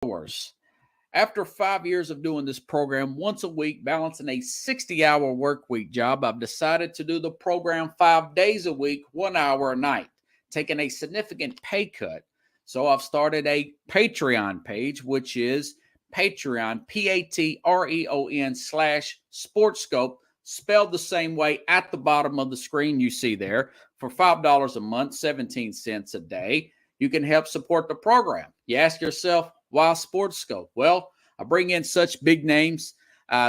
hours. After 5 years of doing this program once a week, balancing a 60-hour work week job, I've decided to do the program 5 days a week, 1 hour a night, taking a significant pay cut. So I've started a Patreon page, which is Patreon, Patreon/SportsScope, spelled the same way at the bottom of the screen you see there. For $5 a month, 17 cents a day, you can help support the program. You ask yourself, why SportsScope? Well, I bring in such big names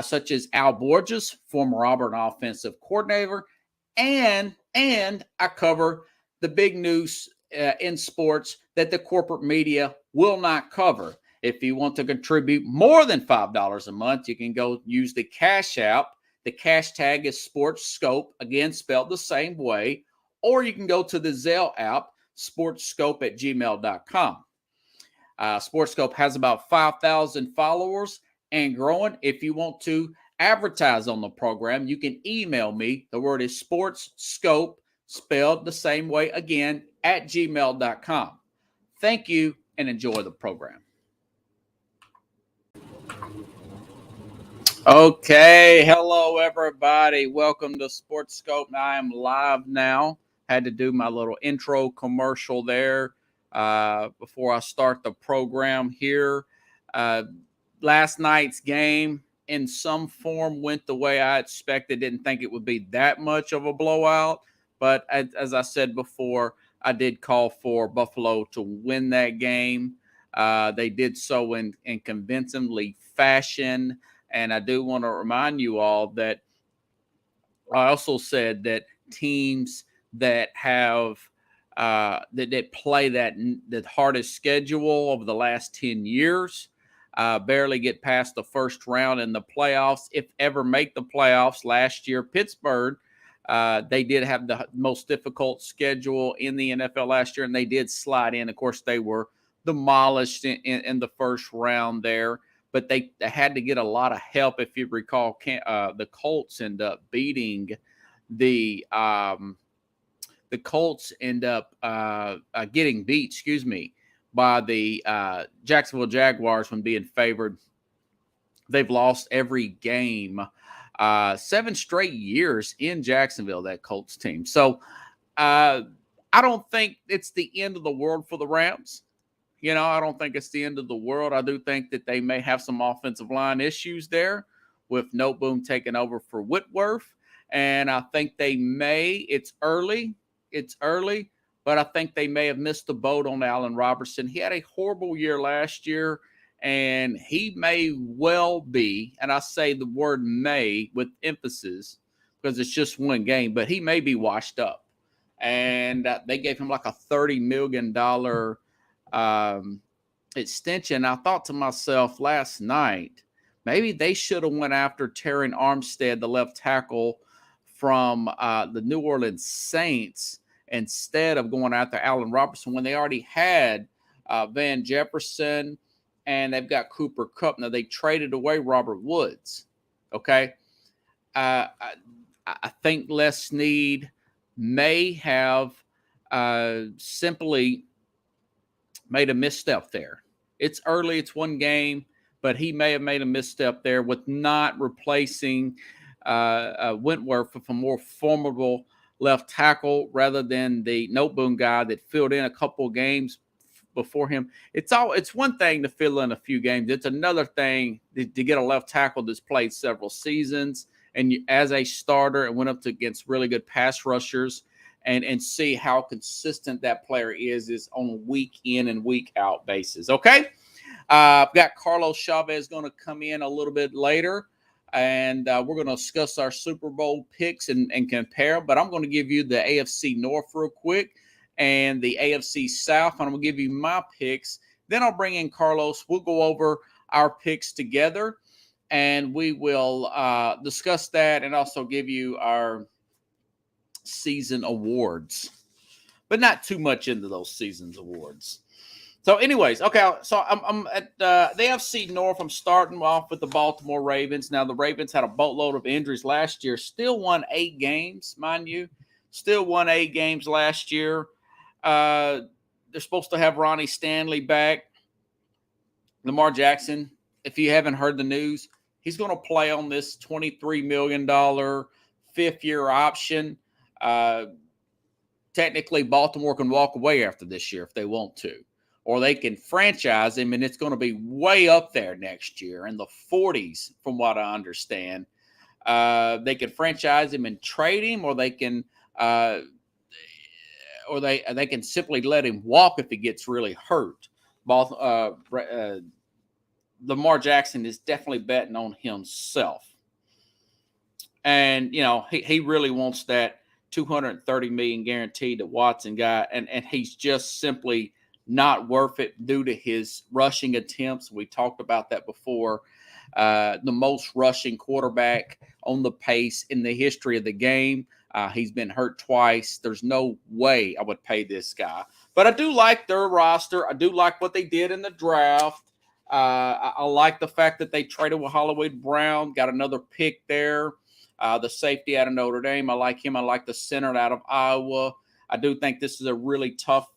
such as Al Borges, former Auburn offensive coordinator, and I cover the big news in sports that the corporate media will not cover. If you want to contribute more than $5 a month, you can go use the Cash App. The cash tag is SportsScope, again spelled the same way, or you can go to the Zelle app, sportscope@gmail.com. SportsScope has about 5,000 followers and growing. If you want to advertise on the program, you can email me. The word is SportsScope, spelled the same way again, at gmail.com. Thank you and enjoy the program. Okay, hello everybody. Welcome to SportsScope. I am live now. Had to do my little intro commercial there before I start the program here. Last night's game in some form went the way I expected. Didn't think it would be that much of a blowout, but as I said before, I did call for Buffalo to win that game. They did so in convincingly fashion, and I do want to remind you all that I also said that teams that have that play the hardest schedule over the last 10 years barely get past the first round in the playoffs, if ever make the playoffs. Last year, Pittsburgh, they did have the most difficult schedule in the NFL last year, and they did slide in. Of course, they were demolished in the first round there, but they had to get a lot of help. If you recall, the Colts end up beating the Colts end up getting beat, by the Jacksonville Jaguars when being favored. They've lost every game, 7 straight years in Jacksonville, that Colts team. So I don't think it's the end of the world for the Rams. I don't think it's the end of the world. I do think that they may have some offensive line issues there with Noteboom taking over for Whitworth. And I think they may, it's early, but I think they may have missed the boat on Allen Robertson. He had a horrible year last year, and he may well be, and I say the word may with emphasis because it's just one game, but he may be washed up. And they gave him like a $30 million extension. I thought to myself last night, maybe they should have went after Terran Armstead, the left tackle from the New Orleans Saints, instead of going after Allen Robertson when they already had Van Jefferson and they've got Cooper Kupp. Now, they traded away Robert Woods, okay? I think Les Snead may have simply made a misstep there. It's early, it's one game, but he may have made a misstep there with not replacing Wentworth with a more formidable left tackle rather than the Noteboom guy that filled in a couple of games before him. It's one thing to fill in a few games. It's another thing to get a left tackle that's played several seasons and as a starter and went up against really good pass rushers and see how consistent that player is on a week in and week out basis. Okay. I've got Carlos Chavez going to come in a little bit later. And we're going to discuss our Super Bowl picks and compare. But I'm going to give you the AFC North real quick and the AFC South. And I'm going to give you my picks. Then I'll bring in Carlos. We'll go over our picks together. And we will discuss that and also give you our season awards. But not too much into those seasons awards. So anyways, okay, so I'm at the AFC North. I'm starting off with the Baltimore Ravens. Now, the Ravens had a boatload of injuries last year. Still won 8 games, mind you. Still won 8 games last year. They're supposed to have Ronnie Stanley back. Lamar Jackson, if you haven't heard the news, he's going to play on this $23 million fifth-year option. Technically, Baltimore can walk away after this year if they want to. Or they can franchise him, and it's going to be way up there next year in the 40s, from what I understand. They can franchise him and trade him, or they can they can simply let him walk if he gets really hurt. Lamar Jackson is definitely betting on himself. And, he really wants that $230 million guaranteed that Watson got, and he's just simply not worth it due to his rushing attempts. We talked about that before. The most rushing quarterback on the pace in the history of the game. He's been hurt twice. There's no way I would pay this guy. But I do like their roster. I do like what they did in the draft. I like the fact that they traded with Hollywood Brown, got another pick there. The safety out of Notre Dame, I like him. I like the center out of Iowa. I do think this is a really tough,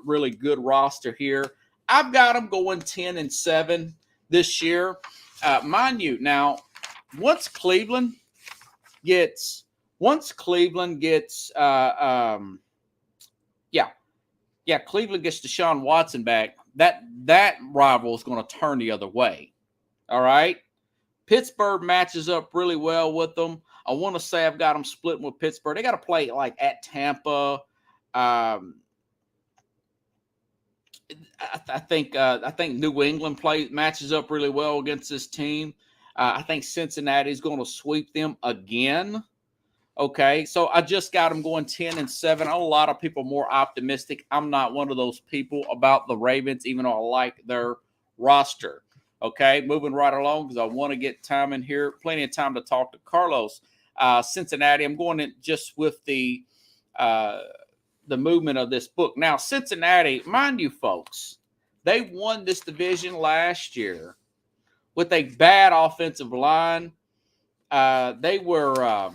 really good roster here. I've got them going 10-7 this year. Mind you, now, once Cleveland gets Cleveland gets Deshaun Watson back, that rival is going to turn the other way. All right? Pittsburgh matches up really well with them. I want to say I've got them splitting with Pittsburgh. They got to play like at Tampa. I think New England matches up really well against this team. I think Cincinnati is going to sweep them again. Okay, so I just got them going 10-7. A lot of people more optimistic. I'm not one of those people about the Ravens, even though I like their roster. Okay, moving right along because I want to get time in here. Plenty of time to talk to Carlos. Cincinnati, I'm going in just with the movement of this book. Now, Cincinnati, mind you, folks, they won this division last year with a bad offensive line. They were,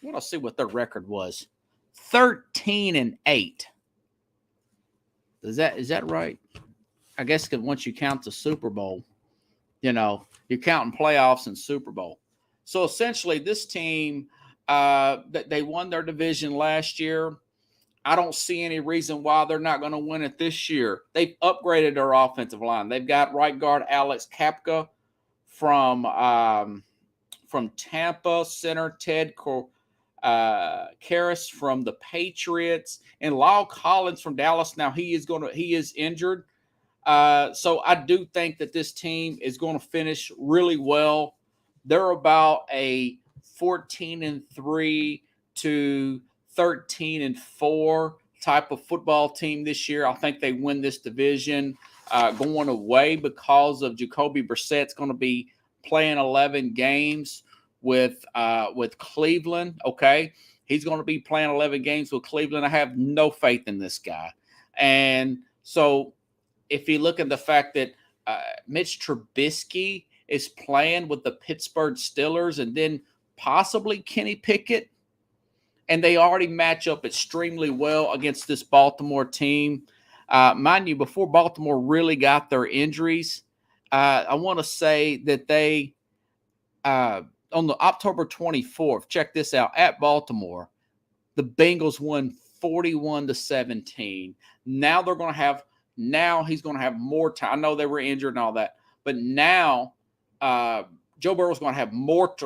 let's see what their record was, 13-8. Is that right? I guess once you count the Super Bowl. You're counting playoffs and Super Bowl. So essentially, this team, they won their division last year. I don't see any reason why they're not going to win it this year. They've upgraded their offensive line. They've got right guard Alex Kapka from Tampa, center Ted Karras from the Patriots, and Lyle Collins from Dallas. Now he is injured. So I do think that this team is going to finish really well. They're about a 14-3 to 13-4 type of football team this year. I think they win this division going away because of Jacoby Brissett's going to be playing 11 games with Cleveland. Okay, he's going to be playing 11 games with Cleveland. I have no faith in this guy, and so. If you look at the fact that Mitch Trubisky is playing with the Pittsburgh Steelers and then possibly Kenny Pickett, and they already match up extremely well against this Baltimore team. Mind you, before Baltimore really got their injuries, I want to say that they, on the October 24th, check this out, at Baltimore, the Bengals won 41-17. Now he's going to have more time. I know they were injured and all that, but now Joe Burrow's going to have more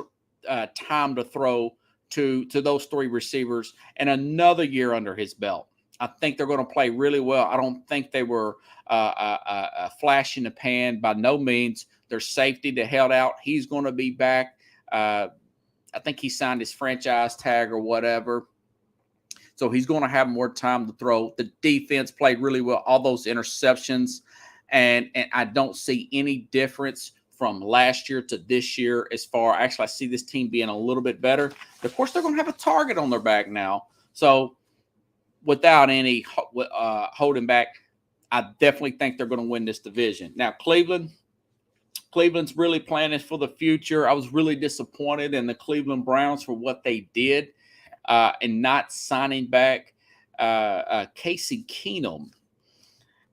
time to throw to those three receivers and another year under his belt. I think they're going to play really well. I don't think they were a flash in the pan by no means. Their safety that held out, he's going to be back. I think he signed his franchise tag or whatever. So he's going to have more time to throw. The defense played really well, all those interceptions. And I don't see any difference from last year to this year as far. Actually, I see this team being a little bit better. Of course, they're going to have a target on their back now. So without any holding back, I definitely think they're going to win this division. Now, Cleveland's really planning for the future. I was really disappointed in the Cleveland Browns for what they did. And not signing back Casey Keenum.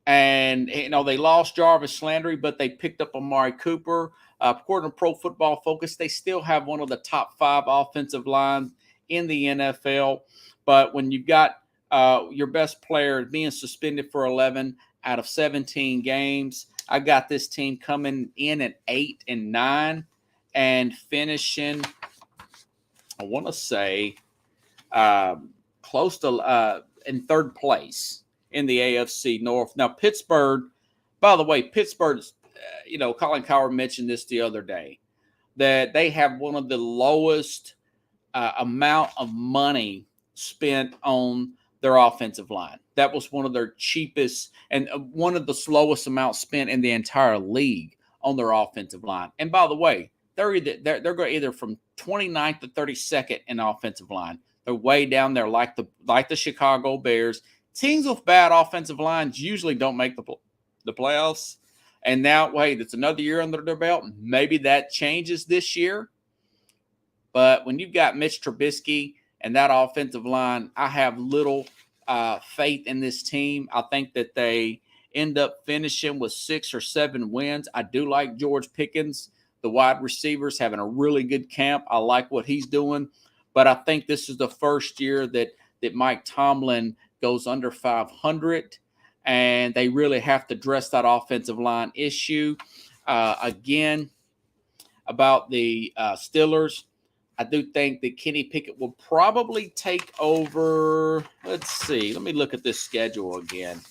And, they lost Jarvis Landry, but they picked up Amari Cooper. According to Pro Football Focus, they still have one of the top 5 offensive lines in the NFL. But when you've got your best player being suspended for 11 out of 17 games, I got this team coming in at 8-9 and finishing, I want to say, close to in 3rd place in the AFC North. Now, Pittsburgh, by the way, Pittsburgh's, Colin Cowherd mentioned this the other day, that they have one of the lowest amount of money spent on their offensive line. That was one of their cheapest and one of the slowest amounts spent in the entire league on their offensive line. And by the way, they're going either from 29th to 32nd in offensive line. They're way down there, like the Chicago Bears. Teams with bad offensive lines usually don't make the playoffs. And now, wait, it's another year under their belt. Maybe that changes this year. But when you've got Mitch Trubisky and that offensive line, I have little faith in this team. I think that they end up finishing with 6 or 7 wins. I do like George Pickens, the wide receivers, having a really good camp. I like what he's doing. But I think this is the first year that Mike Tomlin goes under 500, and they really have to address that offensive line issue. Again, about the Steelers, I do think that Kenny Pickett will probably take over. Let's see. Let me look at this schedule again.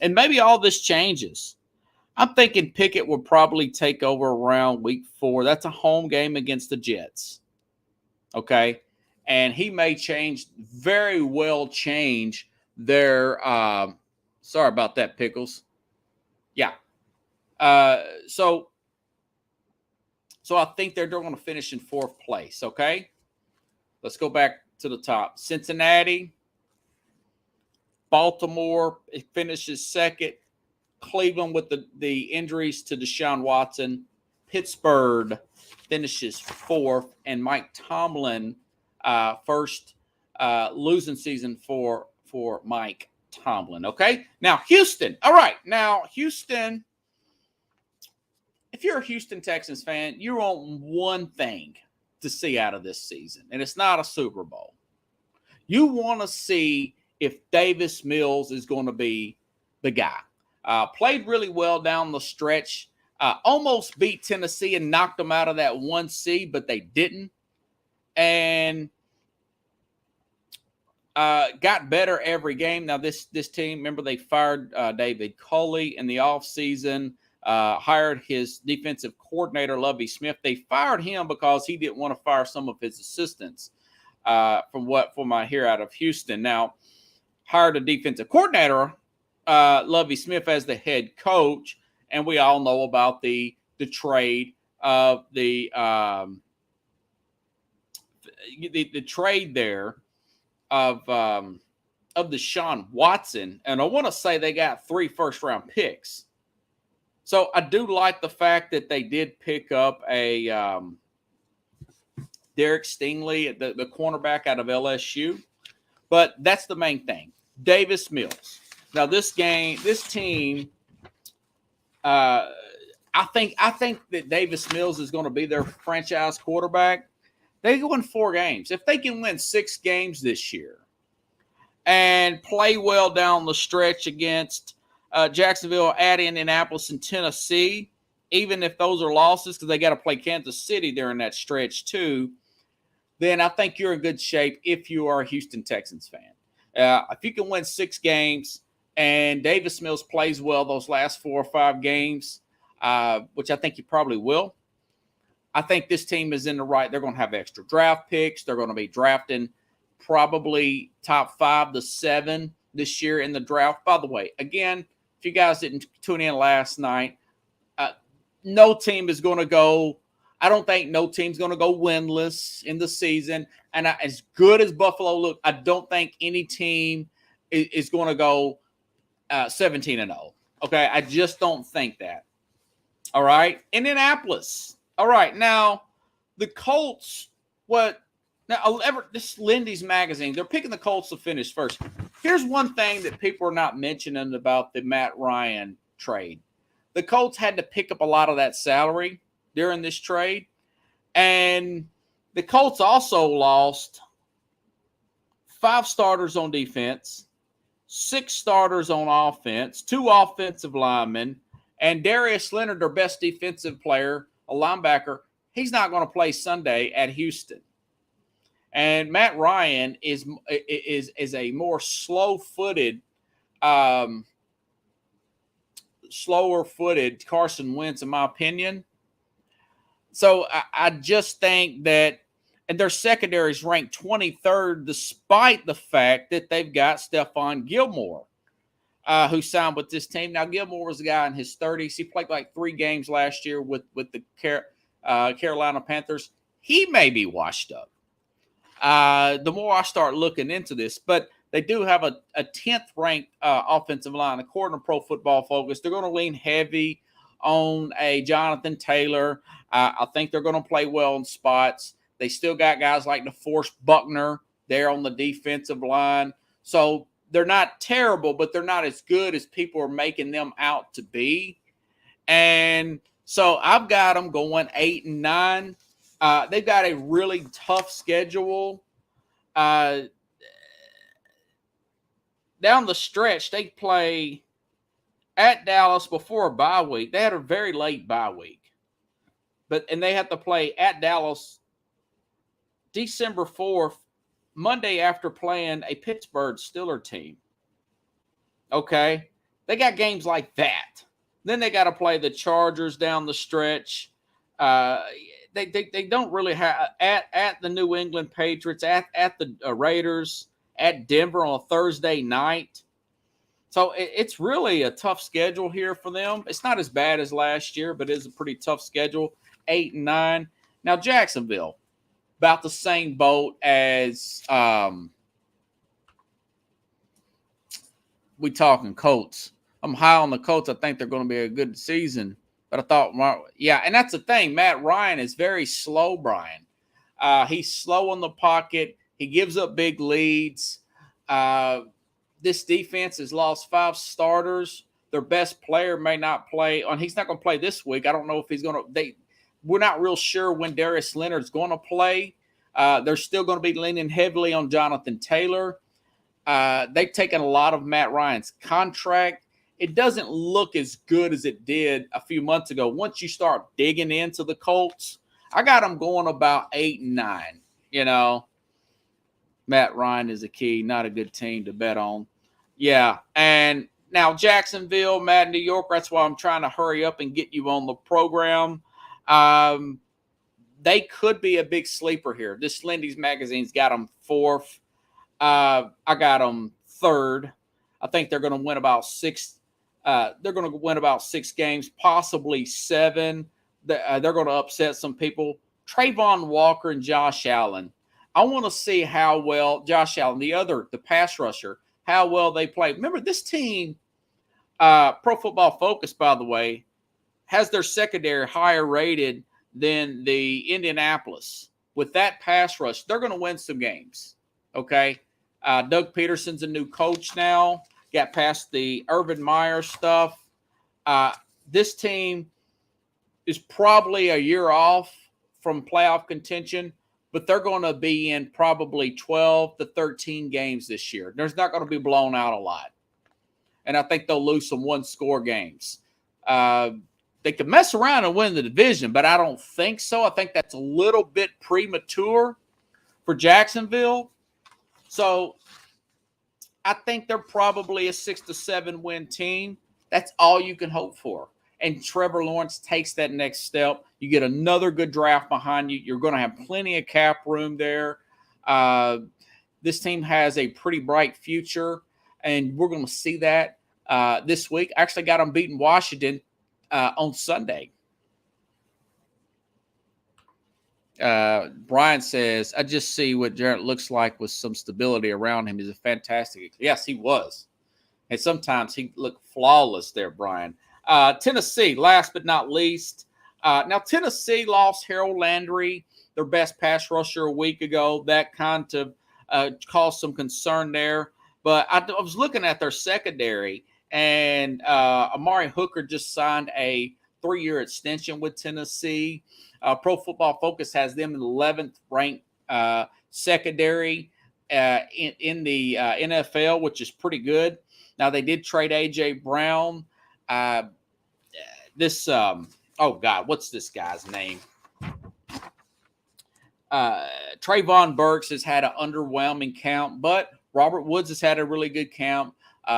And maybe all this changes. I'm thinking Pickett will probably take over around week 4. That's a home game against the Jets. Okay? And he may very well change their sorry about that, Pickles. Yeah. So I think they're going to finish in 4th place, okay? Let's go back to the top. Cincinnati, Baltimore, it finishes 2nd. Cleveland with the injuries to Deshaun Watson. Pittsburgh finishes 4th. And Mike Tomlin, first losing season for Mike Tomlin, okay? Now, Houston. All right. Now, Houston, if you're a Houston Texans fan, you want one thing to see out of this season, and it's not a Super Bowl. You want to see if Davis Mills is going to be the guy. Played really well down the stretch. Almost beat Tennessee and knocked them out of that 1 seed, but they didn't. And got better every game. Now, this team, remember, they fired David Culley in the offseason, hired his defensive coordinator, Lovie Smith. They fired him because he didn't want to fire some of his assistants, from I hear out of Houston. Now, hired a defensive coordinator, Lovie Smith, as the head coach, and we all know about the trade of the trade there of Deshaun Watson, and I want to say they got 3 first-round picks. So I do like the fact that they did pick up a Derek Stingley, the cornerback out of LSU, but that's the main thing. Davis Mills. Now this team, I think that Davis Mills is going to be their franchise quarterback. They go in 4 games. If they can win 6 games this year and play well down the stretch against Jacksonville, at Indianapolis, and Tennessee, even if those are losses because they got to play Kansas City during that stretch too, then I think you're in good shape if you are a Houston Texans fan. If you can win 6 games and Davis Mills plays well those last 4 or 5 games, which I think he probably will, I think this team is in the right. They're going to have extra draft picks. They're going to be drafting probably top 5 to 7 this year in the draft. By the way, again, if you guys didn't tune in last night, no team is going to go. I don't think no team's going to go winless in the season. And as good as Buffalo look, I don't think any team is going to go 17-0. Okay, I just don't think that. All right, Indianapolis. All right, now the Colts. This Lindy's magazine, they're picking the Colts to finish first. Here's one thing that people are not mentioning about the Matt Ryan trade. The Colts had to pick up a lot of that salary during this trade. And the Colts also lost 5 starters on defense, 6 starters on offense, 2 offensive linemen, and Darius Leonard, their best defensive player, a linebacker, he's not going to play Sunday at Houston. And Matt Ryan is a more slower-footed Carson Wentz, in my opinion. So I just think that, and their secondary is ranked 23rd, despite the fact that they've got Stephon Gilmore, who signed with this team. Now, Gilmore was a guy in his 30s. He played like 3 games last year with the Carolina Panthers. He may be washed up. The more I start looking into this, but they do have a 10th ranked offensive line. According to Pro Football Focus, they're going to lean heavy on a Jonathan Taylor. I think they're going to play well in spots. They still got guys like DeForest Buckner there on the defensive line. So they're not terrible, but they're not as good as people are making them out to be. And so I've got them going 8-9. They've got a really tough schedule. Down the stretch, they play at Dallas before a bye week. They had a very late bye week. And they have to play at Dallas December 4th, Monday, after playing a Pittsburgh Steelers team. Okay? They got games like that. Then they got to play the Chargers down the stretch. They don't really have at the New England Patriots, at the Raiders, at Denver on a Thursday night. So it's really a tough schedule here for them. It's not as bad as last year, but it is a pretty tough schedule. 8-9. Now Jacksonville, about the same boat as we talking Colts. I'm high on the Colts. I think they're going to be a good season. But I thought, yeah, and that's the thing. Matt Ryan is very slow, Brian. He's slow in the pocket. He gives up big leads. This defense has lost 5 starters. Their best player may not play. He's not going to play this week. I don't know if he's going to. We're not real sure when Darius Leonard's going to play. They're still going to be leaning heavily on Jonathan Taylor. They've taken a lot of Matt Ryan's contract. It doesn't look as good as it did a few months ago. Once you start digging into the Colts, I got them going about 8-9. You know, Matt Ryan is a key, not a good team to bet on. Yeah, and now Jacksonville, Matt, New York, that's why I'm trying to hurry up and get you on the program. They could be a big sleeper here. This Lindy's Magazine's got them 4th. I got them 3rd. I think they're going to win about 6. They're going to win about 6 games, possibly 7. They're going to upset some people. Trayvon Walker and Josh Allen. I want to see how well Josh Allen, the pass rusher, how well they play. Remember, this team, Pro Football Focus, by the way, has their secondary higher rated than the Indianapolis. With that pass rush, they're going to win some games. Okay? Doug Peterson's a new coach now. Got past the Urban Meyer stuff. This team is probably a year off from playoff contention, but they're going to be in probably 12 to 13 games this year. There's not going to be blown out a lot. And I think they'll lose some one-score games. They could mess around and win the division, but I don't think so. I think that's a little bit premature for Jacksonville. So I think they're probably a 6 to 7 win team. That's all you can hope for. And Trevor Lawrence takes that next step. You get another good draft behind you. You're going to have plenty of cap room there. This team has a pretty bright future, and we're going to see that this week. I actually got them beating Washington on Sunday. Brian says, I just see what Jarrett looks like with some stability around him. He's a fantastic. Yes, he was. And sometimes he looked flawless there, Brian. Tennessee, last but not least. Now, Tennessee lost Harold Landry, their best pass rusher, a week ago. That kind of caused some concern there. But I was looking at their secondary, and Amari Hooker just signed a 3-year extension with Tennessee. Pro Football Focus has them in the 11th ranked secondary in the NFL, which is pretty good. Now, they did trade A.J. Brown. Oh, God, what's this guy's name? Trayvon Burks has had an underwhelming count, but Robert Woods has had a really good count.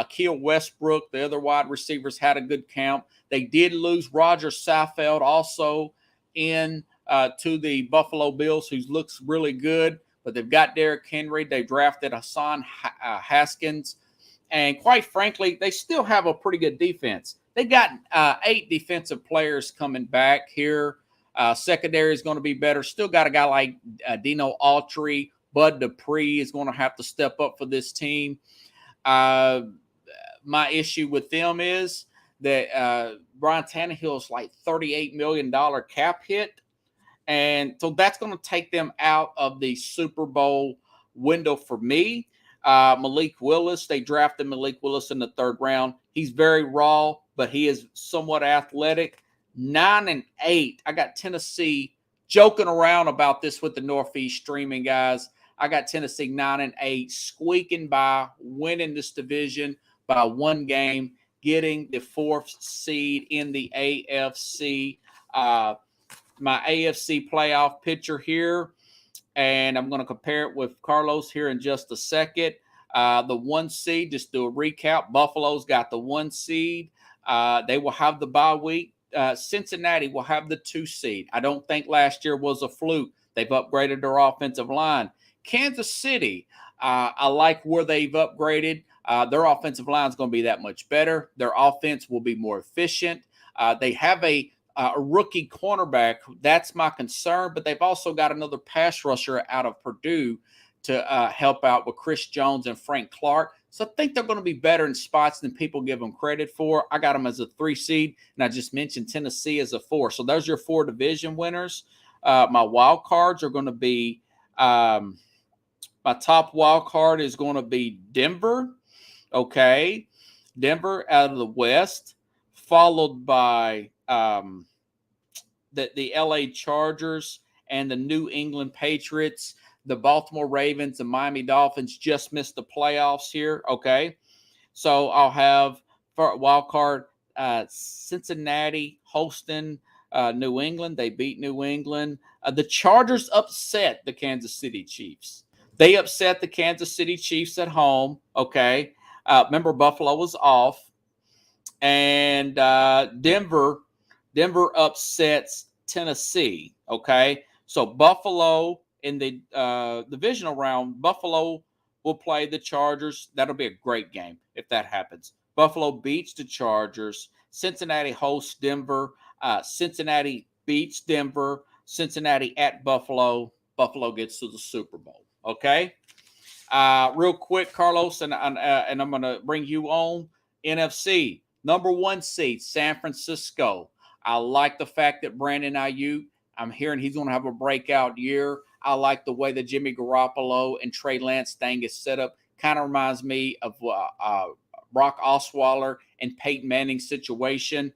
Keel Westbrook, the other wide receivers, had a good count. They did lose Roger Saffold also in to the Buffalo Bills, who looks really good, but they've got Derrick Henry. They drafted Hassan Haskins. And quite frankly, they still have a pretty good defense. They got 8 defensive players coming back here. Secondary is going to be better. Still got a guy like Dino Autry. Bud Dupree is going to have to step up for this team. My issue with them is that Brian Tannehill's like $38 million cap hit. And so that's going to take them out of the Super Bowl window for me. Malik Willis, they drafted Malik Willis in the 3rd round. He's very raw, but he is somewhat athletic. 9-8. I got Tennessee joking around about this with the Northeast streaming guys. I got Tennessee 9-8, squeaking by, winning this division by 1 game, getting the 4th seed in the AFC. My AFC playoff picture here, and I'm going to compare it with Carlos here in just a second. The 1 seed, just do a recap. Buffalo's got the 1 seed. They will have the bye week. Cincinnati will have the 2 seed. I don't think last year was a fluke. They've upgraded their offensive line. Kansas City, I like where they've upgraded. Their offensive line is going to be that much better. Their offense will be more efficient. They have a rookie cornerback. That's my concern, but they've also got another pass rusher out of Purdue to help out with Chris Jones and Frank Clark. So I think they're going to be better in spots than people give them credit for. I got them as a 3 seed, and I just mentioned Tennessee as a 4. So those are your 4 division winners. My wild cards are going to be my top wild card is going to be Denver. Okay. Denver out of the West, followed by the LA Chargers and the New England Patriots. The Baltimore Ravens and Miami Dolphins just missed the playoffs here. Okay. So I'll have for wild card Cincinnati hosting New England. They beat New England. The Chargers upset the Kansas City Chiefs. They upset the Kansas City Chiefs at home. Okay. Remember, Buffalo was off. And Denver upsets Tennessee. Okay. So Buffalo in the divisional round, Buffalo will play the Chargers. That'll be a great game if that happens. Buffalo beats the Chargers. Cincinnati hosts Denver. Cincinnati beats Denver. Cincinnati at Buffalo. Buffalo gets to the Super Bowl. Okay. Real quick, Carlos, and I'm going to bring you on. NFC, number 1 seed, San Francisco. I like the fact that Brandon Ayuk, I'm hearing he's going to have a breakout year. I like the way that Jimmy Garoppolo and Trey Lance thing is set up. Kind of reminds me of Brock Osweiler and Peyton Manning's situation.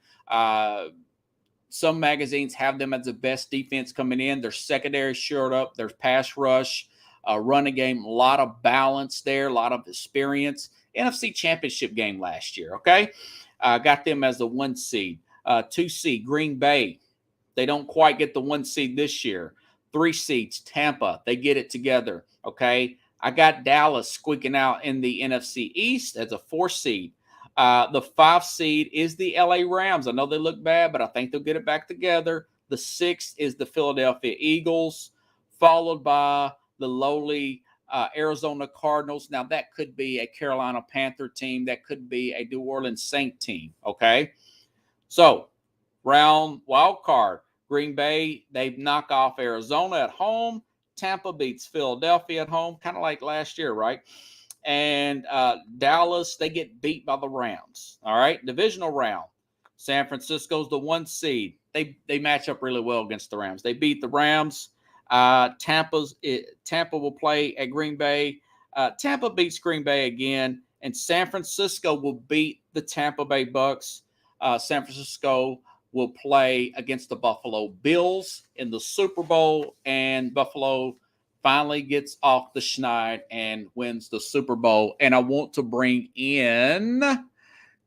Some magazines have them as the best defense coming in. Their secondary shored up. Their pass rush, running game, a lot of balance there, a lot of experience. NFC Championship game last year, okay? Got them as the 1 seed. 2 seed, Green Bay. They don't quite get the 1 seed this year. 3 seeds, Tampa. They get it together, okay? I got Dallas squeaking out in the NFC East as a 4 seed. The 5 seed is the LA Rams. I know they look bad, but I think they'll get it back together. The 6th is the Philadelphia Eagles, followed by the lowly Arizona Cardinals. Now, that could be a Carolina Panther team. That could be a New Orleans Saint team, okay? So, round wild card. Green Bay, they knock off Arizona at home. Tampa beats Philadelphia at home, kind of like last year, right? And Dallas, they get beat by the Rams. All right, divisional round. San Francisco's the 1 seed. They match up really well against the Rams. They beat the Rams. Tampa will play at Green Bay. Tampa beats Green Bay again, and San Francisco will beat the Tampa Bay Bucks. San Francisco will play against the Buffalo Bills in the Super Bowl, and Buffalo finally gets off the schneid and wins the Super Bowl. And I want to bring in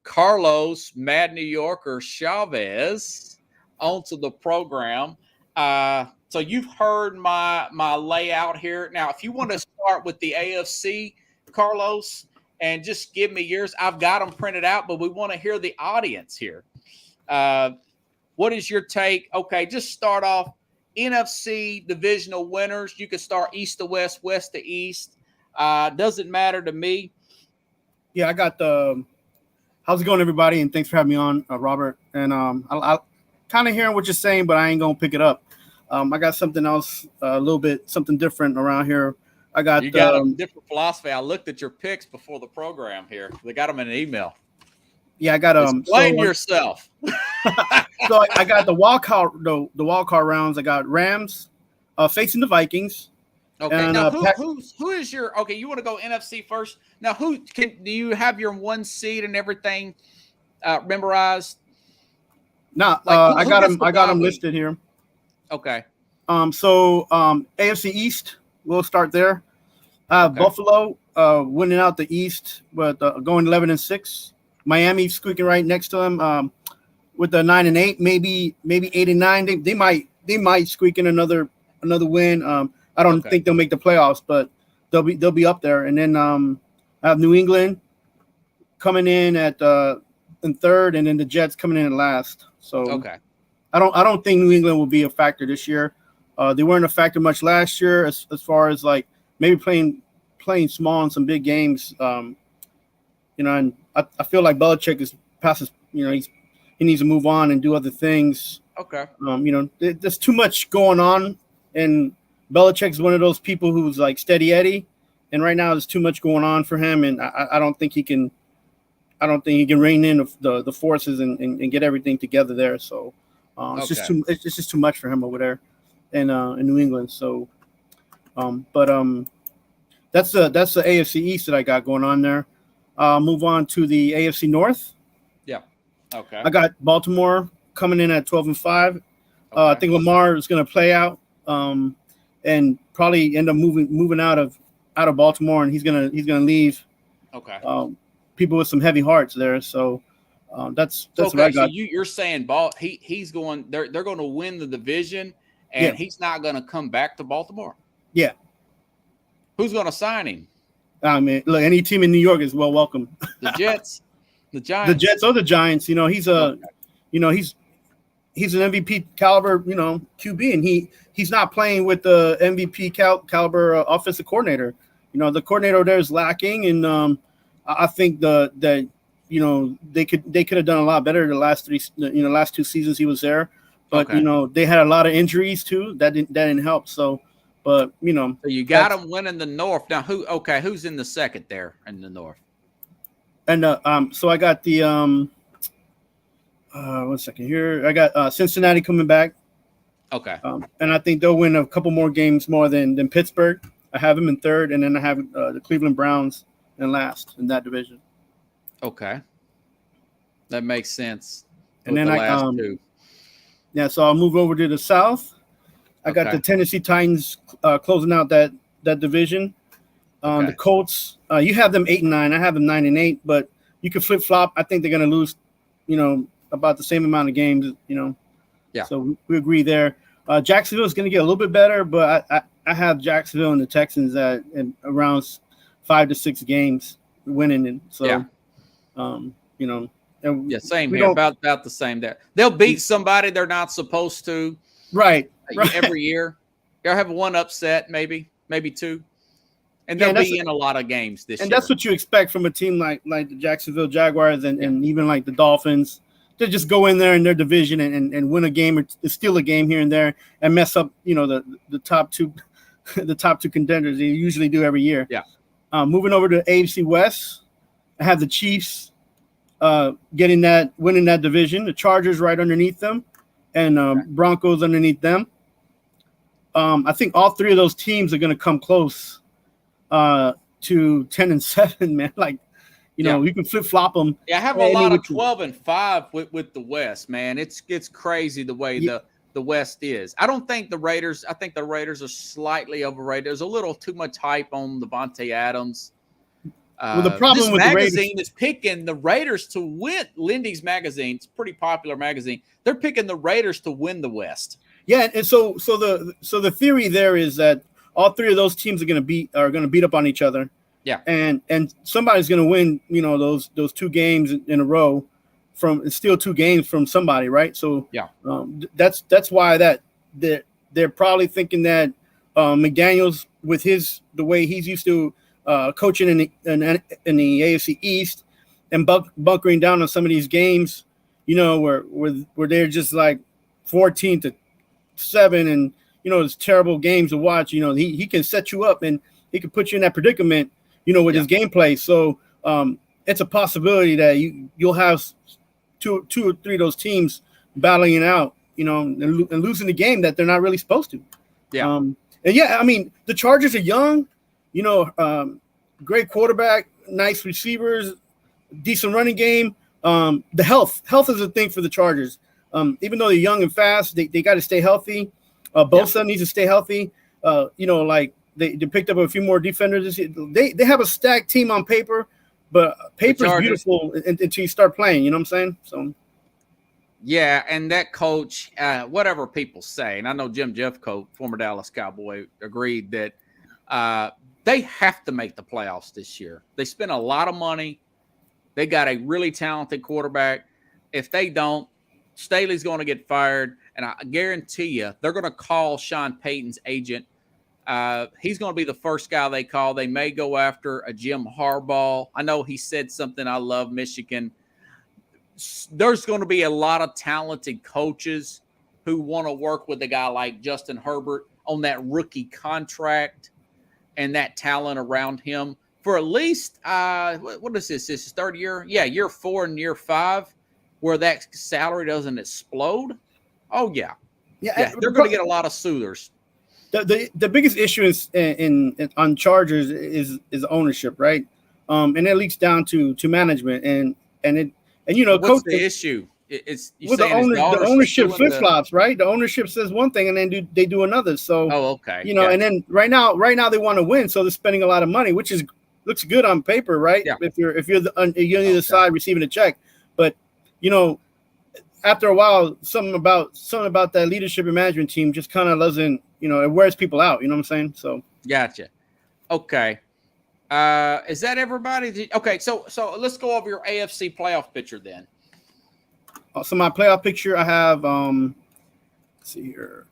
Carlos, Mad New Yorker Chavez, onto the program. So you've heard my layout here. Now, if you want to start with the AFC, Carlos, and just give me yours. I've got them printed out, but we want to hear the audience here. What is your take? Okay, just start off NFC divisional winners. You can start east to west, west to east. Doesn't matter to me. Yeah, I got the. How's it going, everybody? And thanks for having me on, Robert. And I kind of hearing what you're saying, but I ain't gonna pick it up. I got something else, a little bit something different around here. I got you got a different philosophy. I looked at your picks before the program here. They got them in an email. Yeah, I got explain yourself. So I got the wild card rounds. I got Rams facing the Vikings. Okay, and, now who is your okay? You want to go NFC first? Now, do you have your one seed and everything memorized? No, I got them. I got them listed here. Okay. So AFC East, we'll start there. Okay. Buffalo winning out the East, but going 11-6. Miami squeaking right next to them with the 9-8, maybe 8-9. They might squeak in another win. I don't think they'll make the playoffs, but they'll be up there. And then I have New England coming in in third, and then the Jets coming in at last. So I don't think New England will be a factor this year. They weren't a factor much last year as far as like maybe playing small in some big games. And I feel like Belichick is past his, he needs to move on and do other things. Okay. There's too much going on, and Belichick's one of those people who's like steady Eddie, and right now there's too much going on for him, and I don't think he can. I don't think he can rein in the forces and get everything together there. So it's just too much for him over there in New England. So, that's the AFC East that I got going on there. Move on to the AFC North. Yeah. Okay. I got Baltimore coming in at 12-5. Okay. I think Lamar is going to play out and probably end up moving out of Baltimore, and he's gonna leave. Okay. People with some heavy hearts there. So that's what I got. So you're saying he's going. They're going to win the division, and he's not going to come back to Baltimore. Yeah. Who's going to sign him? I mean, look, any team in New York is well welcome. The Jets, the Giants, the Jets or the Giants. He's he's an MVP caliber, QB, and he's not playing with the MVP caliber offensive coordinator. The coordinator there is lacking, and I think that they could have done a lot better the last two seasons he was there, but they had a lot of injuries too that didn't help. So. But so you got them winning the North. Now who's in the second there in the North? And so I got the 1 second here. I got Cincinnati coming back. Okay. And I think they'll win a couple more games more than Pittsburgh. I have them in third, and then I have the Cleveland Browns in last in that division. Okay. That makes sense. And then so I'll move over to the South. I got the Tennessee Titans closing out that division. The Colts, you have them 8-9. I have them 9-8, but you can flip flop. I think they're going to lose, about the same amount of games. Yeah. So we agree there. Jacksonville is going to get a little bit better, but I have Jacksonville and the Texans at around 5 to 6 games winning, and so same here. About the same there. They'll beat somebody they're not supposed to. Right. Every year. They'll have one upset, maybe two. And they'll be in a lot of games this year. And that's what you expect from a team like the Jacksonville Jaguars and even like the Dolphins. They just go in there in their division and win a game or steal a game here and there and mess up, the top two the top two contenders. They usually do every year. Yeah. Moving over to AFC West, I have the Chiefs winning that division. The Chargers right underneath them, and Broncos underneath them. I think all three of those teams are going to come close. to 10-7, man. Like, you can flip flop them. Yeah, I have a lot of 12-5 with the West, man. It's crazy the way the West is. I think the Raiders are slightly overrated. There's a little too much hype on Devontae Adams. Well, the problem this with magazine is picking the Raiders to win. Lindy's magazine, it's a pretty popular magazine. They're picking the Raiders to win the West. Yeah, and so the theory there is that all three of those teams are going to beat up on each other. Yeah, and somebody's going to win. Those 2 games in a row steal 2 games from somebody, right? So yeah, that's why they're probably thinking that McDaniels, with the way he's used to coaching in the AFC East and bunkering down on some of these games, where they're just like 14-7, and it's terrible games to watch. He can set you up and he can put you in that predicament, with his gameplay. So it's a possibility that you'll have two or three of those teams battling it out, and losing the game that they're not really supposed to. Yeah. I mean, the Chargers are young, great quarterback, nice receivers, decent running game. The health is a thing for the Chargers. Even though they're young and fast, they got to stay healthy. Bosa needs to stay healthy. Like they picked up a few more defenders. They have a stacked team on paper, but paper's beautiful until you start playing. You know what I'm saying? So. Yeah, and that coach, whatever people say, and I know Jim Jeffcoat, former Dallas Cowboy, agreed that they have to make the playoffs this year. They spent a lot of money. They got a really talented quarterback. If they don't, Staley's going to get fired, and I guarantee you they're going to call Sean Payton's agent. He's going to be the first guy they call. They may go after a Jim Harbaugh. I know he said something, I love Michigan. There's going to be a lot of talented coaches who want to work with a guy like Justin Herbert on that rookie contract and that talent around him for at least, what is this? This is third year? Yeah, year 4 and year 5, where that salary doesn't explode. Oh, yeah. Yeah, they're going to get a lot of suitors. The biggest issue is on Chargers is ownership, right? And it leaks down to management and what's the issue? The ownership flip flops, right? The ownership says one thing and then they do another. So okay, and then right now they want to win, so they're spending a lot of money, which looks good on paper, right? Yeah. If you're on the side receiving a check, but after a while, something about that leadership and management team just kind of doesn't, it wears people out. You know what I'm saying? So gotcha. Okay. Is that everybody? Okay, so let's go over your AFC playoff picture then. So my playoff picture, I have let's see here.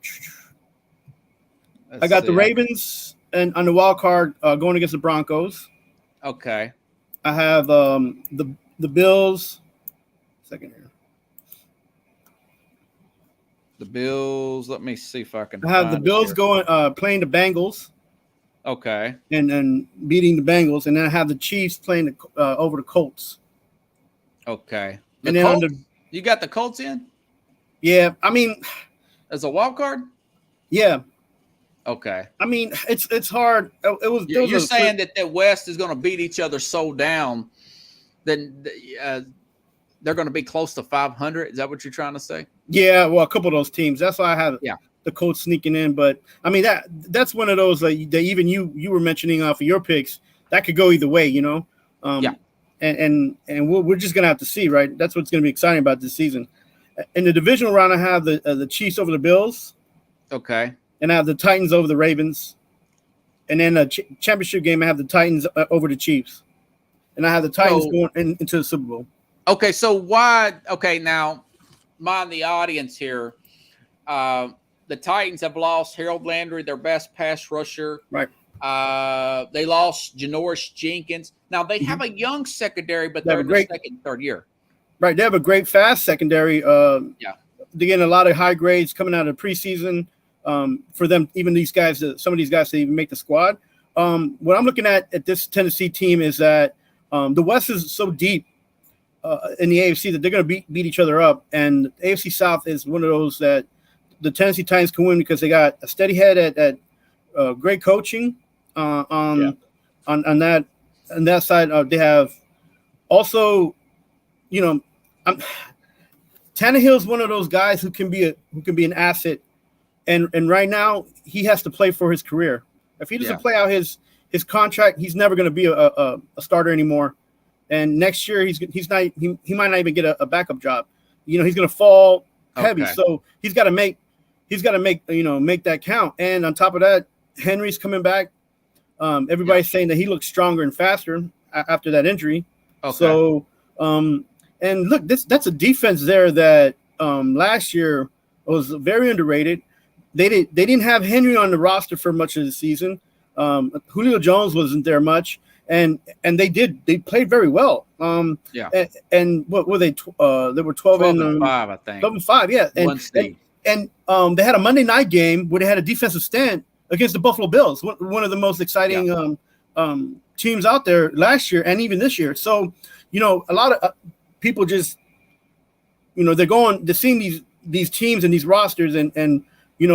I got the Ravens and on the wild card going against the Broncos. Okay. I have the Bills. Second here. The Bills. Let me see if I can. I have the Bills going playing the Bengals. Okay. And beating the Bengals, and then I have the Chiefs playing over the Colts. Okay. And then you got the Colts in? Yeah, I mean, as a wild card? Yeah. Okay. I mean, it's hard. You're saying that the West is going to beat each other so down, then they're going to be close to 500. Is that what you're trying to say? Yeah. Well, a couple of those teams. That's why I have the Colts sneaking in. But I mean that's one of those that even you were mentioning off of your picks that could go either way. Yeah. And we're just gonna have to see, right? That's what's gonna be exciting about this season. In the divisional round, I have the Chiefs over the Bills. Okay. And I have the Titans over the Ravens. And then a championship game, I have the Titans over the Chiefs. And I have the Titans going into the Super Bowl. Okay, so why? Okay, now, mind the audience here. The Titans have lost Harold Landry, their best pass rusher. Right. They lost Janoris Jenkins. Now, they have a young secondary, but they're in the second, third year. Right. They have a great, fast secondary. They're getting a lot of high grades coming out of the preseason. For them, even some of these guys to even make the squad. What I'm looking at this Tennessee team is that the West is so deep in the AFC that they're going to beat each other up. And the AFC South is one of those that the Tennessee Titans can win because they got a steady head at great coaching on on that side. They have also, you know, I'm, Tannehill's one of those guys who can be an asset, and right now he has to play for his career. If he doesn't play out his contract, he's never going to be a starter anymore. And next year he might not even get a backup job. He's going to fall heavy. Okay. So he's got to make make that count. And on top of that, Henry's coming back. Everybody's saying that he looks stronger and faster after that injury. Okay. So and look, that's a defense there that last year was very underrated. They didn't have Henry on the roster for much of the season. Julio Jones wasn't there much, and they played very well. And what were they? They were 12 and 5, I think. 12 and 5, yeah. And they had a Monday night game where they had a defensive stand against the Buffalo Bills, one of the most exciting teams out there last year and even this year. So, a lot of people just, they're seeing these teams and these rosters and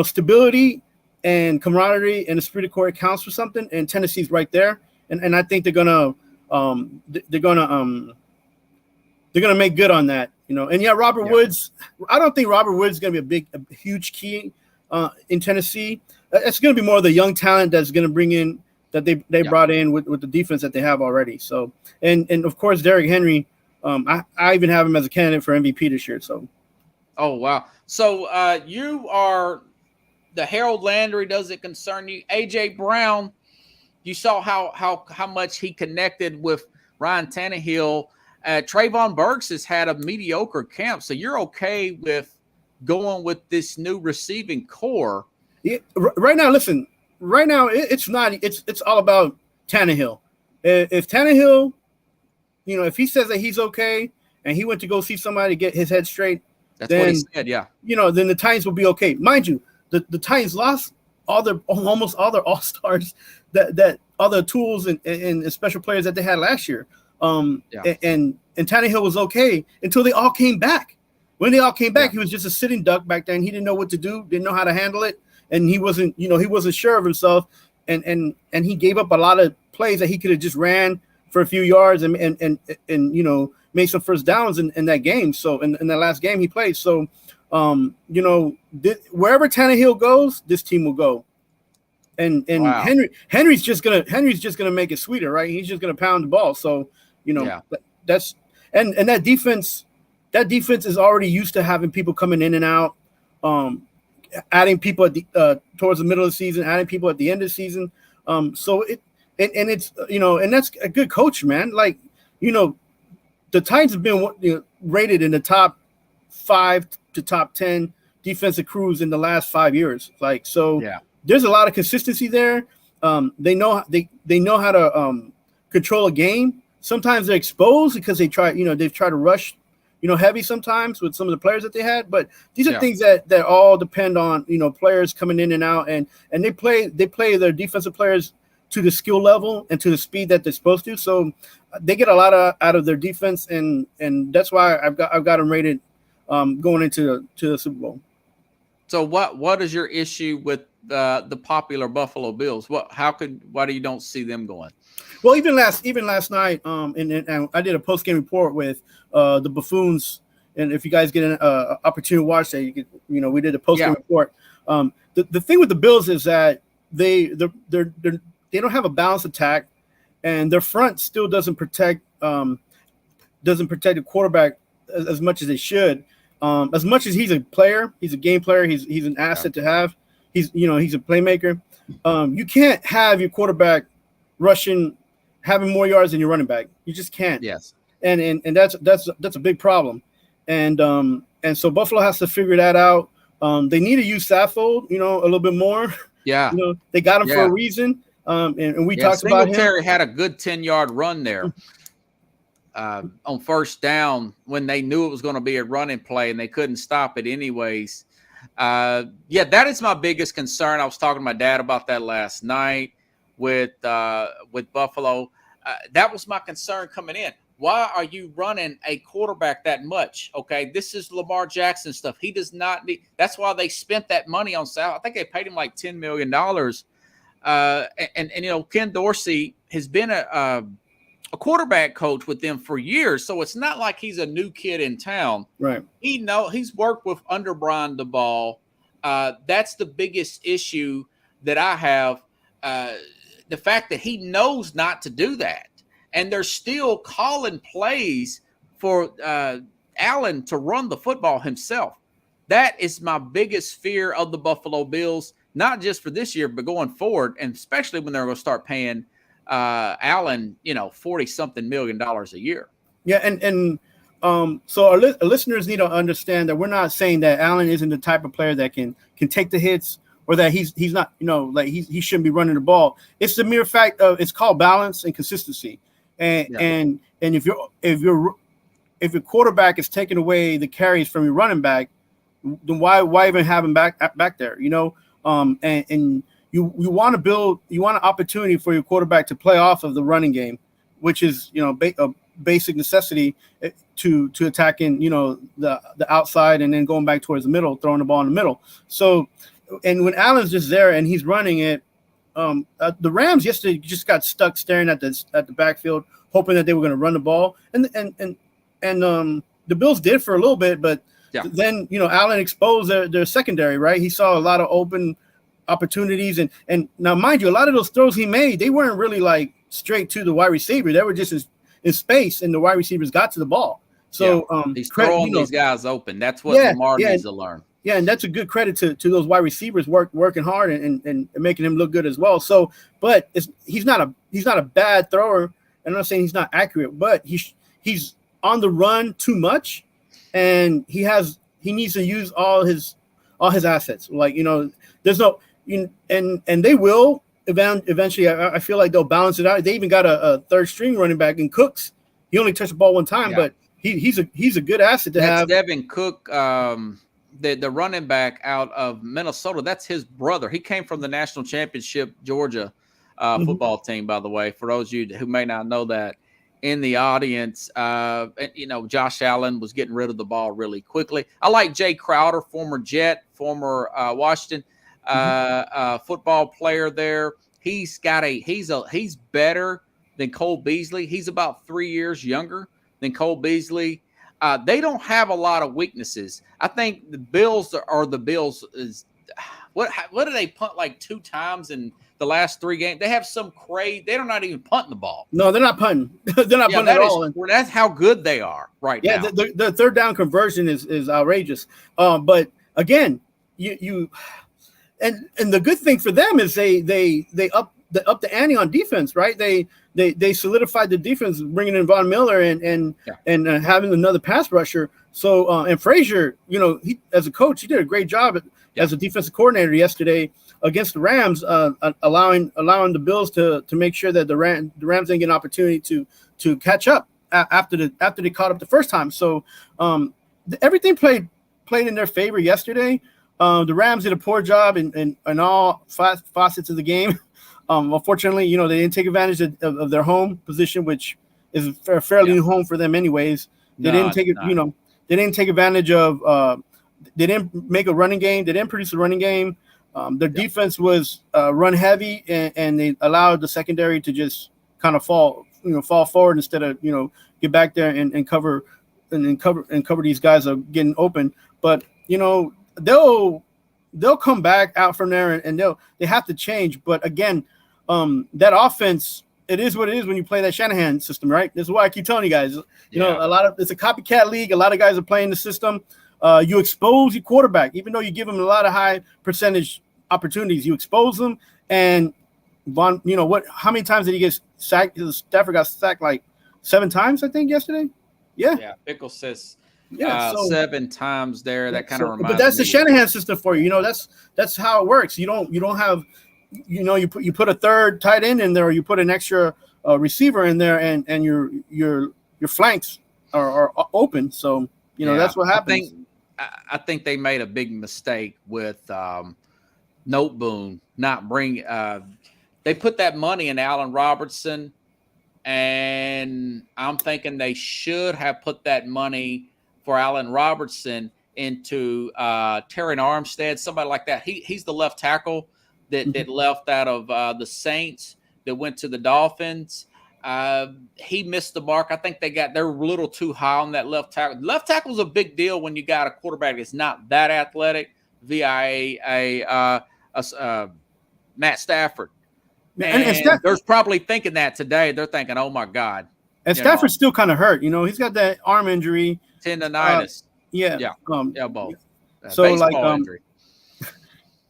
stability and camaraderie and esprit de corps counts for something. And Tennessee's right there. And I think they're gonna make good on that, And Robert Woods. I don't think Robert Woods is gonna be a huge key in Tennessee. It's gonna be more of the young talent that's gonna bring in that they brought in with the defense that they have already. So and of course Derrick Henry. I even have him as a candidate for MVP this year. So, oh wow! So you are the Harold Landry. Does it concern you? AJ Brown. You saw how much he connected with Ryan Tannehill. Trayvon Burks has had a mediocre camp, so you're okay with going with this new receiving core. Yeah, right now, listen. Right now, it's not. It's all about Tannehill. If Tannehill, if he says that he's okay and he went to go see somebody get his head straight, that's what he said. Yeah. Then the Titans will be okay. Mind you, the Titans lost almost all their all-stars that other tools and special players that they had last year. And Tannehill was okay until they all came back. When they all came back, he was just a sitting duck back then. He didn't know what to do, didn't know how to handle it, and he wasn't sure of himself, and he gave up a lot of plays that he could have just ran for a few yards and made some first downs in that game. So in that last game he played. So wherever Tannehill goes, this team will go. And wow. Henry's just gonna make it sweeter, right? He's just gonna pound the ball. So that's and that defense is already used to having people coming in and out, adding people at the towards the middle of the season, adding people at the end of the season. So it's and that's a good coach, man. Like the Titans have been rated in the top 5 to top 10 defensive crews in the last 5 years. Like so. Yeah. There's a lot of consistency there. They know how to control a game. Sometimes they're exposed because they've tried to rush, heavy sometimes with some of the players that they had. But these are things that all depend on, players coming in and out, and they play their defensive players to the skill level and to the speed that they're supposed to. So they get a lot out of their defense, and that's why I've got them rated going into the Super Bowl. So what is your issue with the popular Buffalo Bills? Why do you don't see them going? Well, even last night, and I did a post-game report with the Buffoons, and if you guys get an opportunity to watch that, you could, we did a post-game report. The thing with the Bills is that they don't have a balanced attack, and their front still doesn't protect the quarterback as much as they should. As much as he's a player, he's a game player, he's an asset to have. He's a playmaker. You can't have your quarterback rushing, having more yards than your running back. You just can't. Yes. And that's a big problem. And so Buffalo has to figure that out. They need to use Saffold, a little bit more. Yeah. They got him for a reason. And we talked about him. Singletary had a good 10-yard run there. On first down when they knew it was going to be a running play and they couldn't stop it anyways. That is my biggest concern. I was talking to my dad about that last night with Buffalo. That was my concern coming in. Why are you running a quarterback that much? Okay, this is Lamar Jackson stuff. He does not need. That's why they spent that money on Sal. I think they paid him like $10 million. And Ken Dorsey, has been a quarterback coach with them for years, so it's not like he's a new kid in town. Right. He's worked with under Brian DeBall. That's the biggest issue that I have. The fact that he knows not to do that, and they're still calling plays for Allen to run the football himself. That is my biggest fear of the Buffalo Bills, not just for this year, but going forward, and especially when they're going to start paying Allen, $40-something million a year. Yeah, and so our listeners need to understand that we're not saying that Allen isn't the type of player that can take the hits, or that he's not, like he shouldn't be running the ball. It's the mere fact of, it's called balance and consistency. And if your quarterback is taking away the carries from your running back, then why even have him back there? And you want an opportunity for your quarterback to play off of the running game, which is a basic necessity to attacking the outside and then going back towards the middle, throwing the ball in the middle. So, and when Allen's just there and he's running it, the Rams yesterday just got stuck staring at the backfield, hoping that they were going to run the ball, and the Bills did for a little bit, but then Allen exposed their secondary. Right, he saw a lot of open opportunities, and now mind you, a lot of those throws he made, they weren't really like straight to the wide receiver. They were just in space, and the wide receivers got to the ball. So he's throwing these guys open. That's what Lamar needs to learn. Yeah, and that's a good credit to those wide receivers working hard and making him look good as well. So, but he's not a bad thrower. And I'm not saying he's not accurate, but he's on the run too much, and he needs to use all his assets. Like there's no and they will eventually. I feel like they'll balance it out. They even got a third string running back in Cooks. He only touched the ball one time, but he's a good asset to have. Devin Cook. The running back out of Minnesota, that's his brother. He came from the national championship Georgia football team, by the way, for those of you who may not know that in the audience. Josh Allen was getting rid of the ball really quickly. I like Jay Crowder, former Jet, former Washington football player there. He's better than Cole Beasley. He's about 3 years younger than Cole Beasley. They don't have a lot of weaknesses. I think the Bills are the Bills. What do they punt like 2 times in the last 3 games? They have some crazy. They're not even punting the ball. No, they're not punting. They're not punting at all. That's how good they are right now. Yeah, the third down conversion is outrageous. But again, you and the good thing for them is they up the ante on defense, right? They solidified the defense, bringing in Von Miller and having another pass rusher. So and Frazier, he as a coach, he did a great job as a defensive coordinator yesterday against the Rams, allowing the Bills to make sure that the Rams didn't get an opportunity to catch up after they caught up the first time. So everything played in their favor yesterday. The Rams did a poor job in all facets of the game. Unfortunately, they didn't take advantage of their home position, which is a fairly new home for them anyways. They didn't take it, they didn't take advantage of they didn't make a running game. They didn't produce a running game. Their defense was run heavy, and they allowed the secondary to just kind of fall forward instead of get back there and cover these guys are getting open. But they'll come back out from there, and they have to change. But again, that offense, it is what it is when you play that Shanahan system, right? This is why I keep telling you guys, it's a copycat league. A lot of guys are playing the system. You expose your quarterback, even though you give him a lot of high percentage opportunities. You expose them, and how many times did he get sacked? Stafford got sacked like 7 times, I think, yesterday. Yeah. Pickle says 7 times there. That kind of reminds me. But that's the Shanahan system for you. That's how it works. You don't have, you put a third tight end in there, or you put an extra receiver in there, and your flanks are open. So that's what happens. I think they made a big mistake with Noteboom not bring. They put that money in Allen Robertson, and I'm thinking they should have put that money for Allen Robertson into Terran Armstead, somebody like that. He's the left tackle that left out of the Saints. that went to the Dolphins. He missed the mark. I think they're a little too high on that left tackle. Left tackle is a big deal when you got a quarterback that's not that athletic. Matt Stafford. And there's probably thinking that today. They're thinking, oh my God. And Stafford's still kind of hurt. He's got that arm injury. Tendonitis. Elbow. So baseball injury.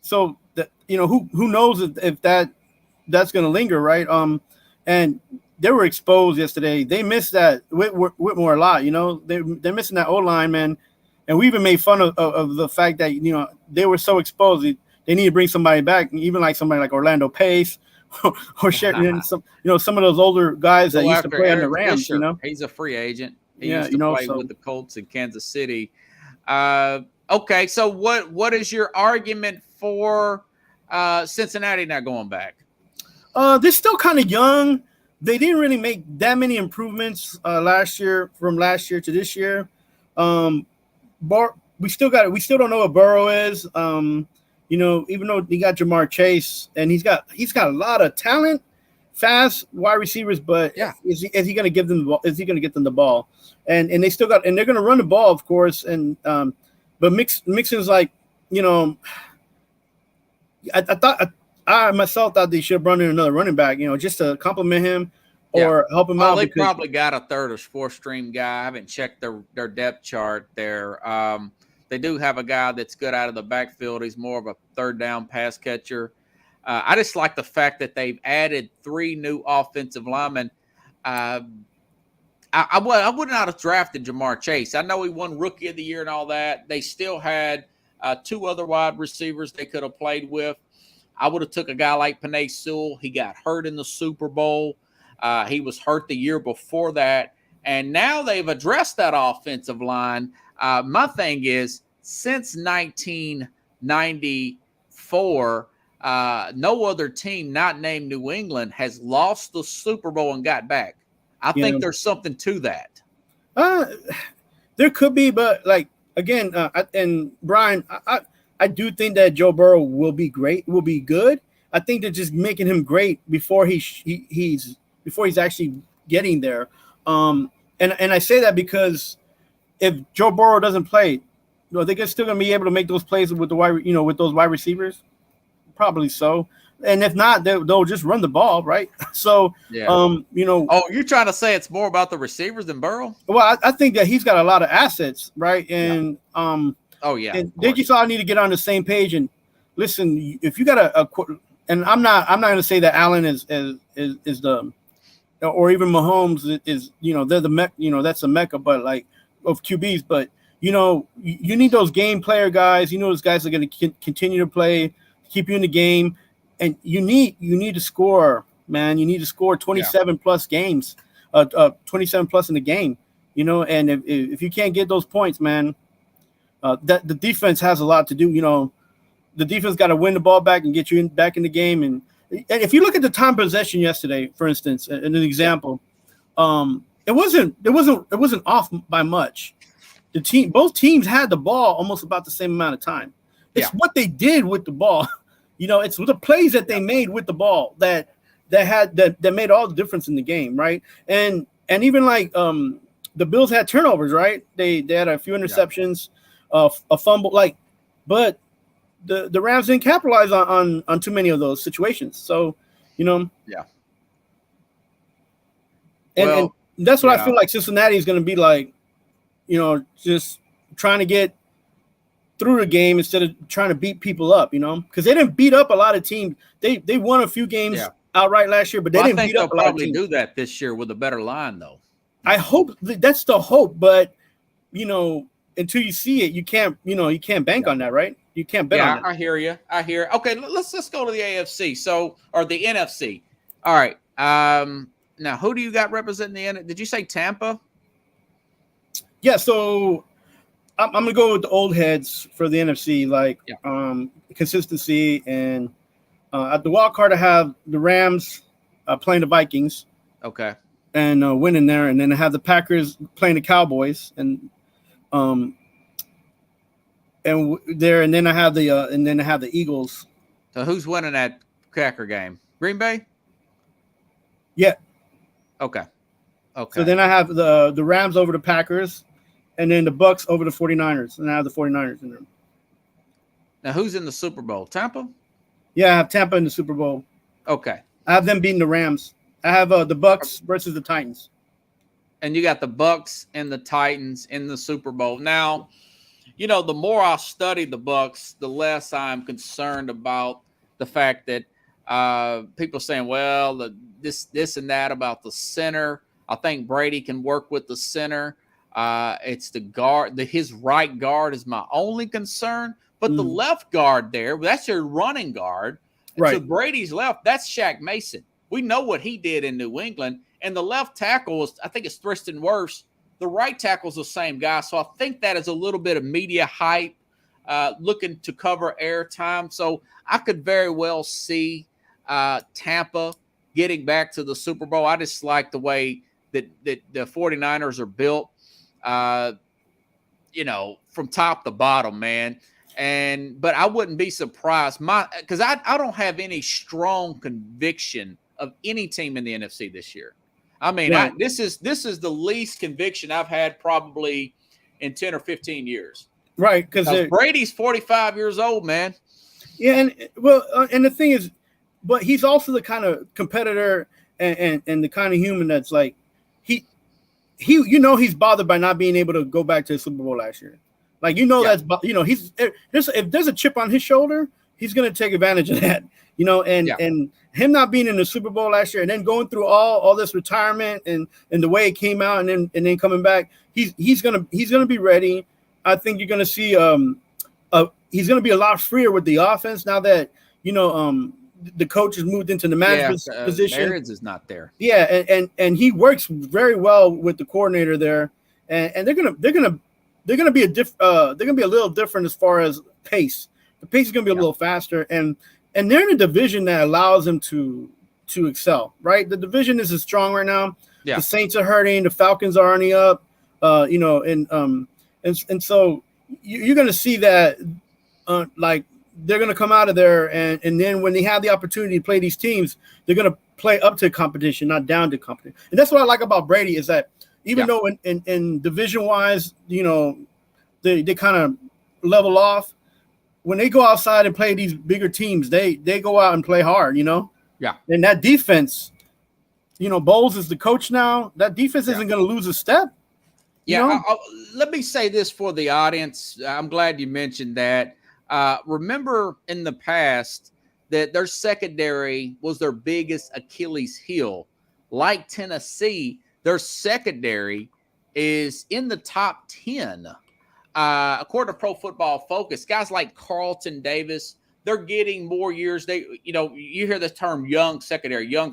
So that who knows if that's going to linger, right? And they were exposed yesterday. They missed that Whitmore a lot. They're missing that O-line, man. And we even made fun of the fact that they were so exposed. They need to bring somebody back, even like somebody like Orlando Pace or Sheridan. Some of those older guys that used to play on the Rams. Fisher, he's a free agent. He used to play with the Colts in Kansas City. Okay, so what is your argument for Cincinnati not going back? They're still kind of young. They didn't really make that many improvements from last year to this year. We still don't know what Burrow is. Even though he got Jamar Chase and he's got a lot of talent, fast wide receivers, but is he going to give them the ball? Is he going to get them the ball? And they still got, and they're going to run the ball, of course. And but Mixon's like, I myself thought they should have brought in another running back, just to compliment him or help him out. They probably got a third or fourth string guy. I haven't checked their depth chart there. They do have a guy that's good out of the backfield. He's more of a third down pass catcher. I just like the fact that they've added 3 new offensive linemen. I would not have drafted Jamar Chase. I know he won Rookie of the Year and all that. They still had 2 other wide receivers they could have played with. I would have took a guy like Penei Sewell. He got hurt in the Super Bowl. He was hurt the year before that. And now they've addressed that offensive line. My thing is, since 1994, no other team not named New England has lost the Super Bowl and got back. I think there's something to that. There could be, but again, and Brian, I do think that Joe Burrow will be great, will be good. I think they're just making him great before he's actually getting there. And I say that because if Joe Burrow doesn't play, they're still going to be able to make those plays with with those wide receivers. Probably so. And if not, they'll just run the ball, right? So, Oh, you're trying to say it's more about the receivers than Burrow? Well, I think that he's got a lot of assets, right? And and they just all need to get on the same page and listen. If you got and I'm not going to say that Allen is the, or even Mahomes is they're the that's the mecca, but of QBs, but you need those game player guys. Those guys are going to continue to play, keep you in the game, and you need to score, man. You need to score 27 plus games, 27 plus in the game. And if you can't get those points, man, that the defense has a lot to do. The defense got to win the ball back and get you back in the game. And if you look at the time possession yesterday, for instance, an example, it wasn't off by much. Both teams had the ball almost about the same amount of time. It's what they did with the ball. It's the plays that they made with the ball that made all the difference in the game, right? And even the Bills had turnovers, right? They had a few interceptions, a fumble, but the Rams didn't capitalize on too many of those situations. So, and that's what I feel like Cincinnati is going to be like. Just trying to get through the game instead of trying to beat people up, because they didn't beat up a lot of teams. They won a few games outright last year, but they didn't beat up a lot of teams. They'll probably do that this year with a better line, though. I hope that's the hope, but until you see it, you can't bank on that, right? You can't bet on it. I hear you. Okay, let's go to the AFC. Or the NFC. All right. Now who do you got representing the NFC? Did you say Tampa? Yeah, so I'm going to go with the old heads for the NFC, consistency. And at the wild card, I have the Rams playing the Vikings. Okay. And winning there. And then I have the Packers playing the Cowboys. And then I have the Eagles. So who's winning that Packer game? Green Bay? Yeah. Okay. So then I have the Rams over the Packers, and then the Bucks over the 49ers, and I have the 49ers in there. Now, who's in the Super Bowl? Tampa? Yeah, I have Tampa in the Super Bowl. Okay. I have them beating the Rams. I have the Bucks versus the Titans. And you got the Bucks and the Titans in the Super Bowl. Now, you know, the more I study the Bucks, the less I'm concerned about the fact that people saying, well, this and that about the center. I think Brady can work with the center. It's the guard. His right guard is my only concern. But the left guard there, that's your running guard. Right. To Brady's left, that's Shaq Mason. We know what he did in New England. And the left tackle is, I think it's Tristan Wirfs. The right tackle is the same guy. So I think that is a little bit of media hype, looking to cover airtime. So I could very well see Tampa getting back to the Super Bowl. I just like the way that the 49ers are built, you know, from top to bottom, man. But I wouldn't be surprised because I don't have any strong conviction of any team in the NFC this year. I mean, right. This is the least conviction I've had probably in 10 or 15 years. Right, because Brady's 45 years old, man. Yeah, and the thing is, but he's also the kind of competitor and the kind of human that's like he he's bothered by not being able to go back to the Super Bowl last year. Like, that's, he's if there's a chip on his shoulder, he's going to take advantage of that, and him not being in the Super Bowl last year and then going through all this retirement and the way it came out and then coming back, he's going to be ready. I think you're going to see he's going to be a lot freer with the offense now that, the coach has moved into the management position. Arians is not there. Yeah. And he works very well with the coordinator there, and they're going to be a little different as far as pace. The pace is going to be a little faster, and they're in a division that allows them to excel. Right, the division isn't strong right now. Yeah. The Saints are hurting. The Falcons are already up. And so you're going to see that, like they're going to come out of there, and then when they have the opportunity to play these teams, they're going to play up to competition, not down to competition. And that's what I like about Brady is that. Even though in division-wise, they kind of level off, when they go outside and play these bigger teams, they go out and play hard, Yeah. And that defense, Bowles is the coach now. That defense isn't going to lose a step. Yeah. Let me say this for the audience. I'm glad you mentioned that. Remember in the past that their secondary was their biggest Achilles heel. Like Tennessee, their secondary is in the top 10. According to Pro Football Focus, guys like Carlton Davis, they're getting more years. You hear the term young secondary. You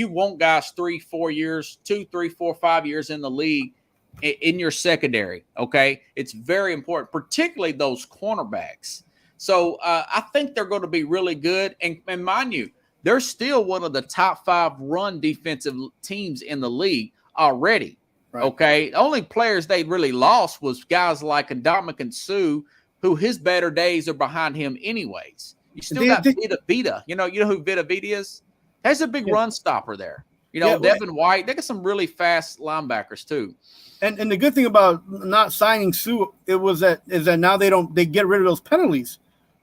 want guys 3-4 years, 2, 3, 4, 5 years in the league in your secondary. Okay. It's very important, particularly those cornerbacks. So I think they're going to be really good. And mind you, they're still one of the top 5 run defensive teams in the league already. Right. Okay. The only players they really lost was guys like Ndamukong Suh, who his better days are behind him anyways. You still got Vita. You know who Vita is? There's a big run stopper there. Devin White. They got some really fast linebackers too. And the good thing about not signing Suh, is that now they get rid of those penalties,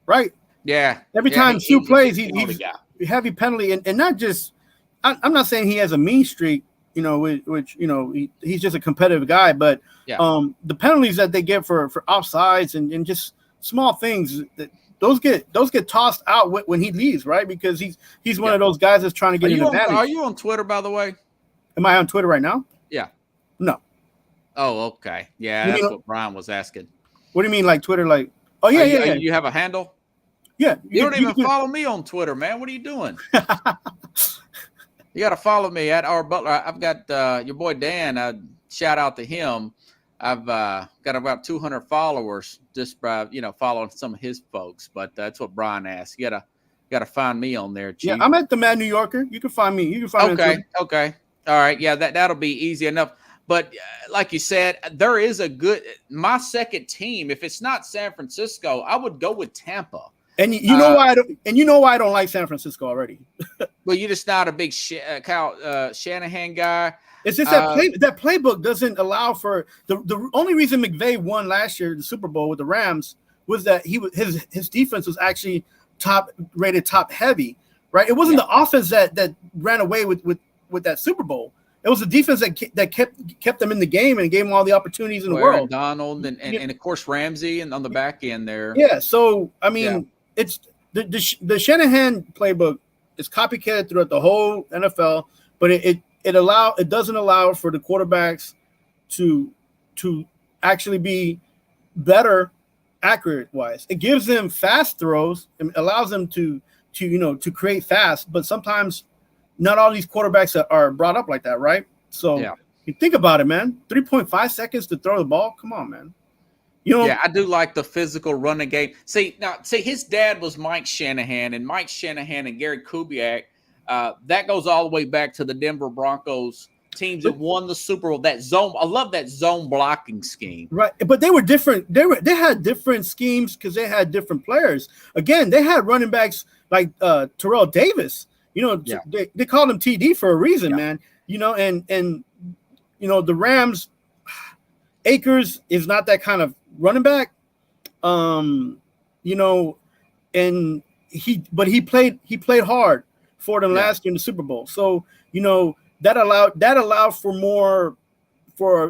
right? Yeah. Every time Suh plays, he's heavy penalty, and not just. I'm not saying he has a mean streak, which he's just a competitive guy, but the penalties that they get for offsides and just small things that those get tossed out when he leaves, right? Because he's one of those guys that's trying to get an advantage. Are you on Twitter, by the way? Am I on Twitter right now? Yeah. No. Oh, okay. Yeah, that's what Brian was asking. What do you mean, like Twitter? Like, oh yeah, yeah. You have a handle? Yeah. You don't even follow me on Twitter, man. What are you doing? You got to follow me at R Butler. I've got your boy Dan. Shout out to him. I've got about 200 followers just by following some of his folks. But that's what Brian asked. You gotta find me on there, Chief. Yeah, I'm at the Mad New Yorker. You can find me. You can find me. Okay. All right. Yeah, that'll be easy enough. But like you said, there is my second team. If it's not San Francisco, I would go with Tampa. And you know why I don't. And you know why I don't like San Francisco already. Well, you're just not a big Shanahan guy. It's just that playbook doesn't allow for the only reason McVay won last year the Super Bowl with the Rams was that his defense was actually rated top heavy, right? It wasn't the offense that ran away with that Super Bowl. It was the defense that kept them in the game and gave them all the opportunities in the world. Donald and of course Ramsey and on the back end there. Yeah, so I mean, it's the Shanahan playbook is copycated throughout the whole NFL, but it doesn't allow for the quarterbacks to actually be better accurate wise. It gives them fast throws and allows them to create fast, but sometimes not all these quarterbacks are brought up like that, right? So you think about it, man. 3.5 seconds to throw the ball. Come on, man. I do like the physical running game. See, his dad was Mike Shanahan, and Mike Shanahan and Gary Kubiak. That goes all the way back to the Denver Broncos teams that won the Super Bowl. That zone, I love that zone blocking scheme. Right, but they were different. They had different schemes because they had different players. Again, they had running backs like Terrell Davis. They called him TD for a reason, man. And the Rams, Akers is not that kind of running back. And he played hard for them last year in the Super Bowl. So, that allowed for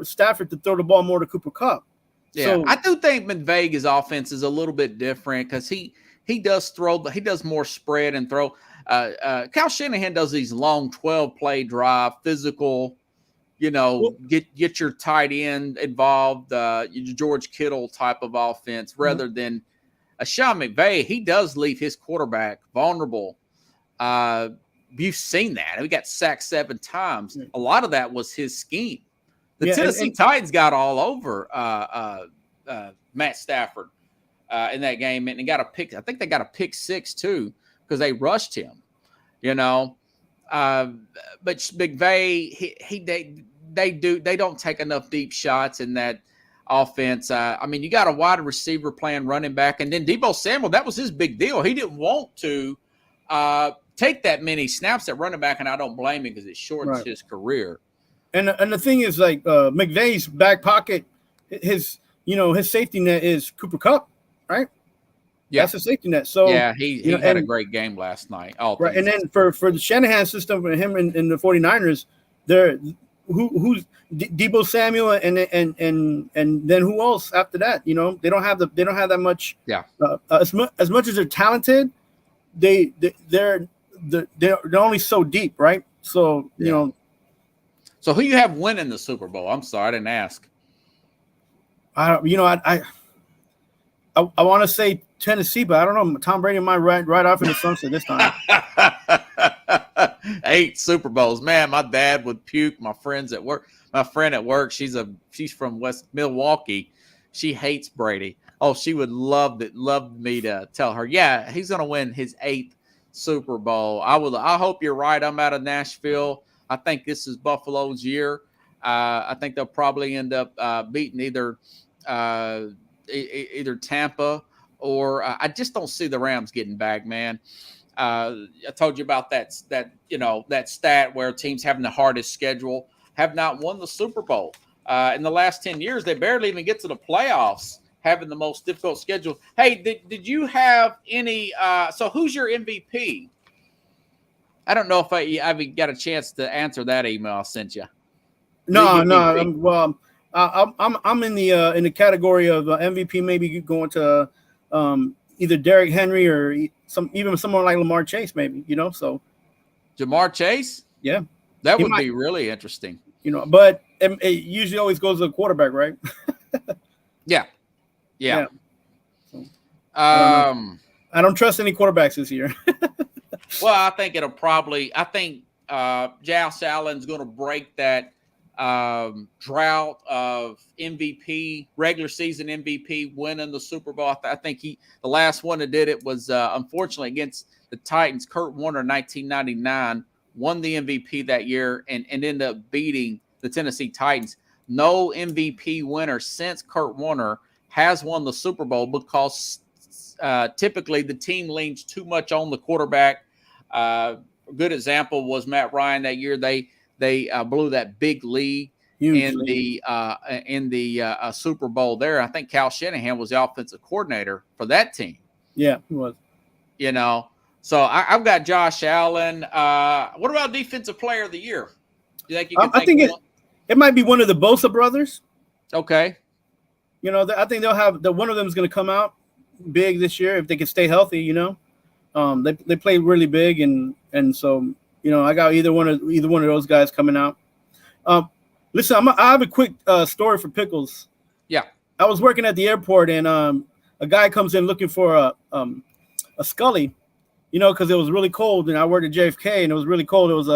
Stafford to throw the ball more to Cooper Kupp. Yeah, so, I do think McVay's offense is a little bit different because he does more spread and throw. Kyle Shanahan does these long 12-play drive, physical, get your tight end involved, George Kittle type of offense rather than Sean McVay. He does leave his quarterback vulnerable. You've seen that. We got sacked 7 times. A lot of that was his scheme. The Tennessee Titans got all over Matt Stafford in that game and got a pick. I think they got a pick 6 too because they rushed him. But McVay, they don't take enough deep shots in that offense. You got a wide receiver playing running back, and then Deebo Samuel. That was his big deal. He didn't want to take that many snaps at running back, and I don't blame him because it shortens his career. And the thing is, like McVay's back pocket, his safety net is Cooper Kupp, right? Yeah, that's a safety net. So he had a great game last night. Right, and then for the Shanahan system, for him and the 49ers, who's Deebo Samuel and then who else after that? They don't have that much. Yeah. As much as they're talented, they're only so deep, right? So So who you have winning the Super Bowl? I'm sorry, I didn't ask. I want to say Tennessee, but I don't know. Tom Brady might right off in the sunset this time. 8 Super Bowls, man. My dad would puke. My friend at work, she's from West Milwaukee. She hates Brady. Oh, she would love me to tell her, yeah, he's going to win his 8th Super Bowl. I hope you're right. I'm out of Nashville. I think this is Buffalo's year. I think they'll probably end up beating either Tampa or I just don't see the Rams getting back, man. I told you about that stat where teams having the hardest schedule have not won the Super Bowl. In the last 10 years, they barely even get to the playoffs, having the most difficult schedule. Hey, did you have any so who's your MVP? I don't know if I got a chance to answer that email I sent you. No. I'm in the category of MVP. Maybe going to either Derrick Henry or even someone like Lamar Chase. Maybe So Jamar Chase. Yeah, that would be really interesting. But it usually always goes to the quarterback, right? Yeah. I don't trust any quarterbacks this year. Well, I think Josh Allen's going to break that drought of MVP, regular season MVP, winning the Super Bowl. I think the last one that did it was unfortunately against the Titans. Kurt Warner, 1999, won the MVP that year and ended up beating the Tennessee Titans. No MVP winner since Kurt Warner has won the Super Bowl because typically the team leans too much on the quarterback. A good example was Matt Ryan that year. They blew that big lead in the Super Bowl there. I think Cal Shanahan was the offensive coordinator for that team. Yeah, he was. So I've got Josh Allen. What about Defensive Player of the Year? You think you can I think it might be one of the Bosa brothers. Okay. I think they'll have one of them is going to come out big this year if they can stay healthy. They play really big, and so I got either one of those guys coming out. Listen, I have a quick story for Pickles. Yeah, I was working at the airport, and a guy comes in looking for a Scully, because it was really cold, and I worked at JFK, and it was really cold. It was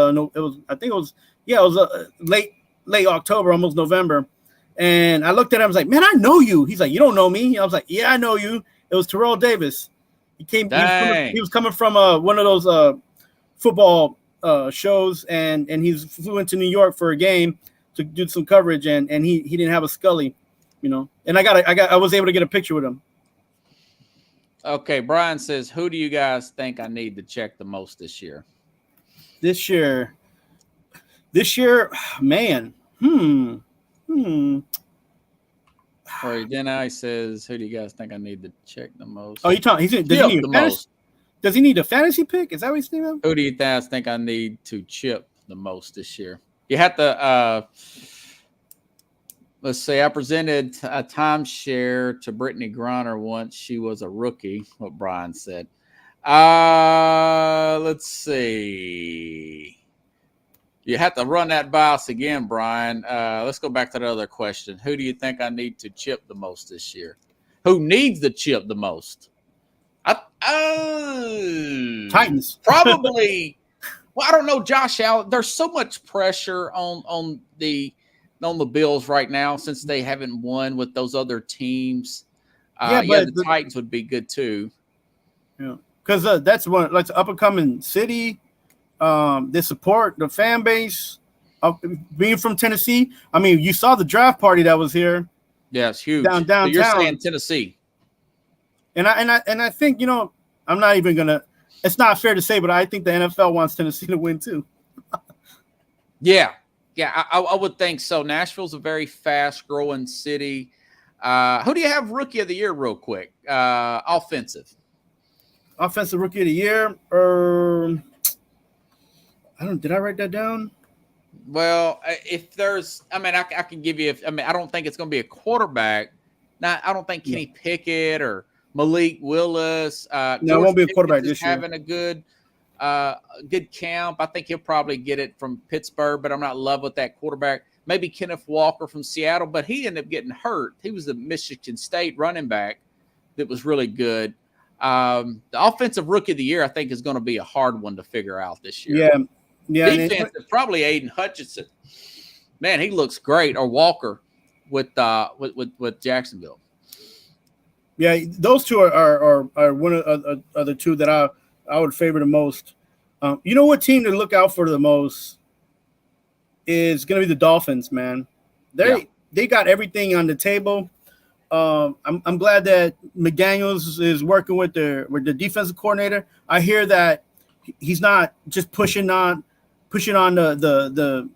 late October, almost November. And I looked at him. I was like, "Man, I know you." He's like, "You don't know me." I was like, "Yeah, I know you." It was Terrell Davis. He was coming from one of those football shows, and he flew into New York for a game to do some coverage, and he didn't have a Scully, And I was able to get a picture with him. Okay, Brian says, "Who do you guys think I need to check the most this year?" This year, man. Or then I says, "Who do you guys think I need to check the most?" Oh, you talking? Does he need a fantasy pick? Is that what he's saying? Who do you guys think I need to chip the most this year? You have to. Let's see. I presented a timeshare to Brittany Griner once she was a rookie. What Brian said. Let's see. You have to run that by us again, Brian. Let's go back to the other question. Who do you think I need to chip the most this year? Who needs the chip the most? Titans. Probably. Well, I don't know, Josh Allen. There's so much pressure on the Bills right now since they haven't won with those other teams. The Titans would be good too. Yeah, because that's one like up and coming city. They support the fan base. Being from Tennessee, I mean, you saw the draft party that was here. Yeah, it's huge. Downtown. So you're saying Tennessee, and I think I'm not even gonna. It's not fair to say, but I think the NFL wants Tennessee to win too. Yeah, I would think so. Nashville's a very fast-growing city. Who do you have Rookie of the Year, real quick? Offensive Rookie of the Year. Did I write that down? Well, if there's, I can give you. I don't think it's going to be a quarterback. I don't think Kenny Pickett or Malik Willis. No, it won't be a quarterback this year. Having a good camp. I think he'll probably get it from Pittsburgh, but I'm not in love with that quarterback. Maybe Kenneth Walker from Seattle, but he ended up getting hurt. He was the Michigan State running back that was really good. The offensive Rookie of the Year, I think, is going to be a hard one to figure out this year. Yeah. Defense is probably Aiden Hutchinson. Man, he looks great. Or Walker with Jacksonville. Yeah, those two are one of the two that I would favor the most. You know what team to look out for the most is going to be the Dolphins, man. They got everything on the table. I'm glad that McDaniels is working with the defensive coordinator. I hear that he's not just pushing on the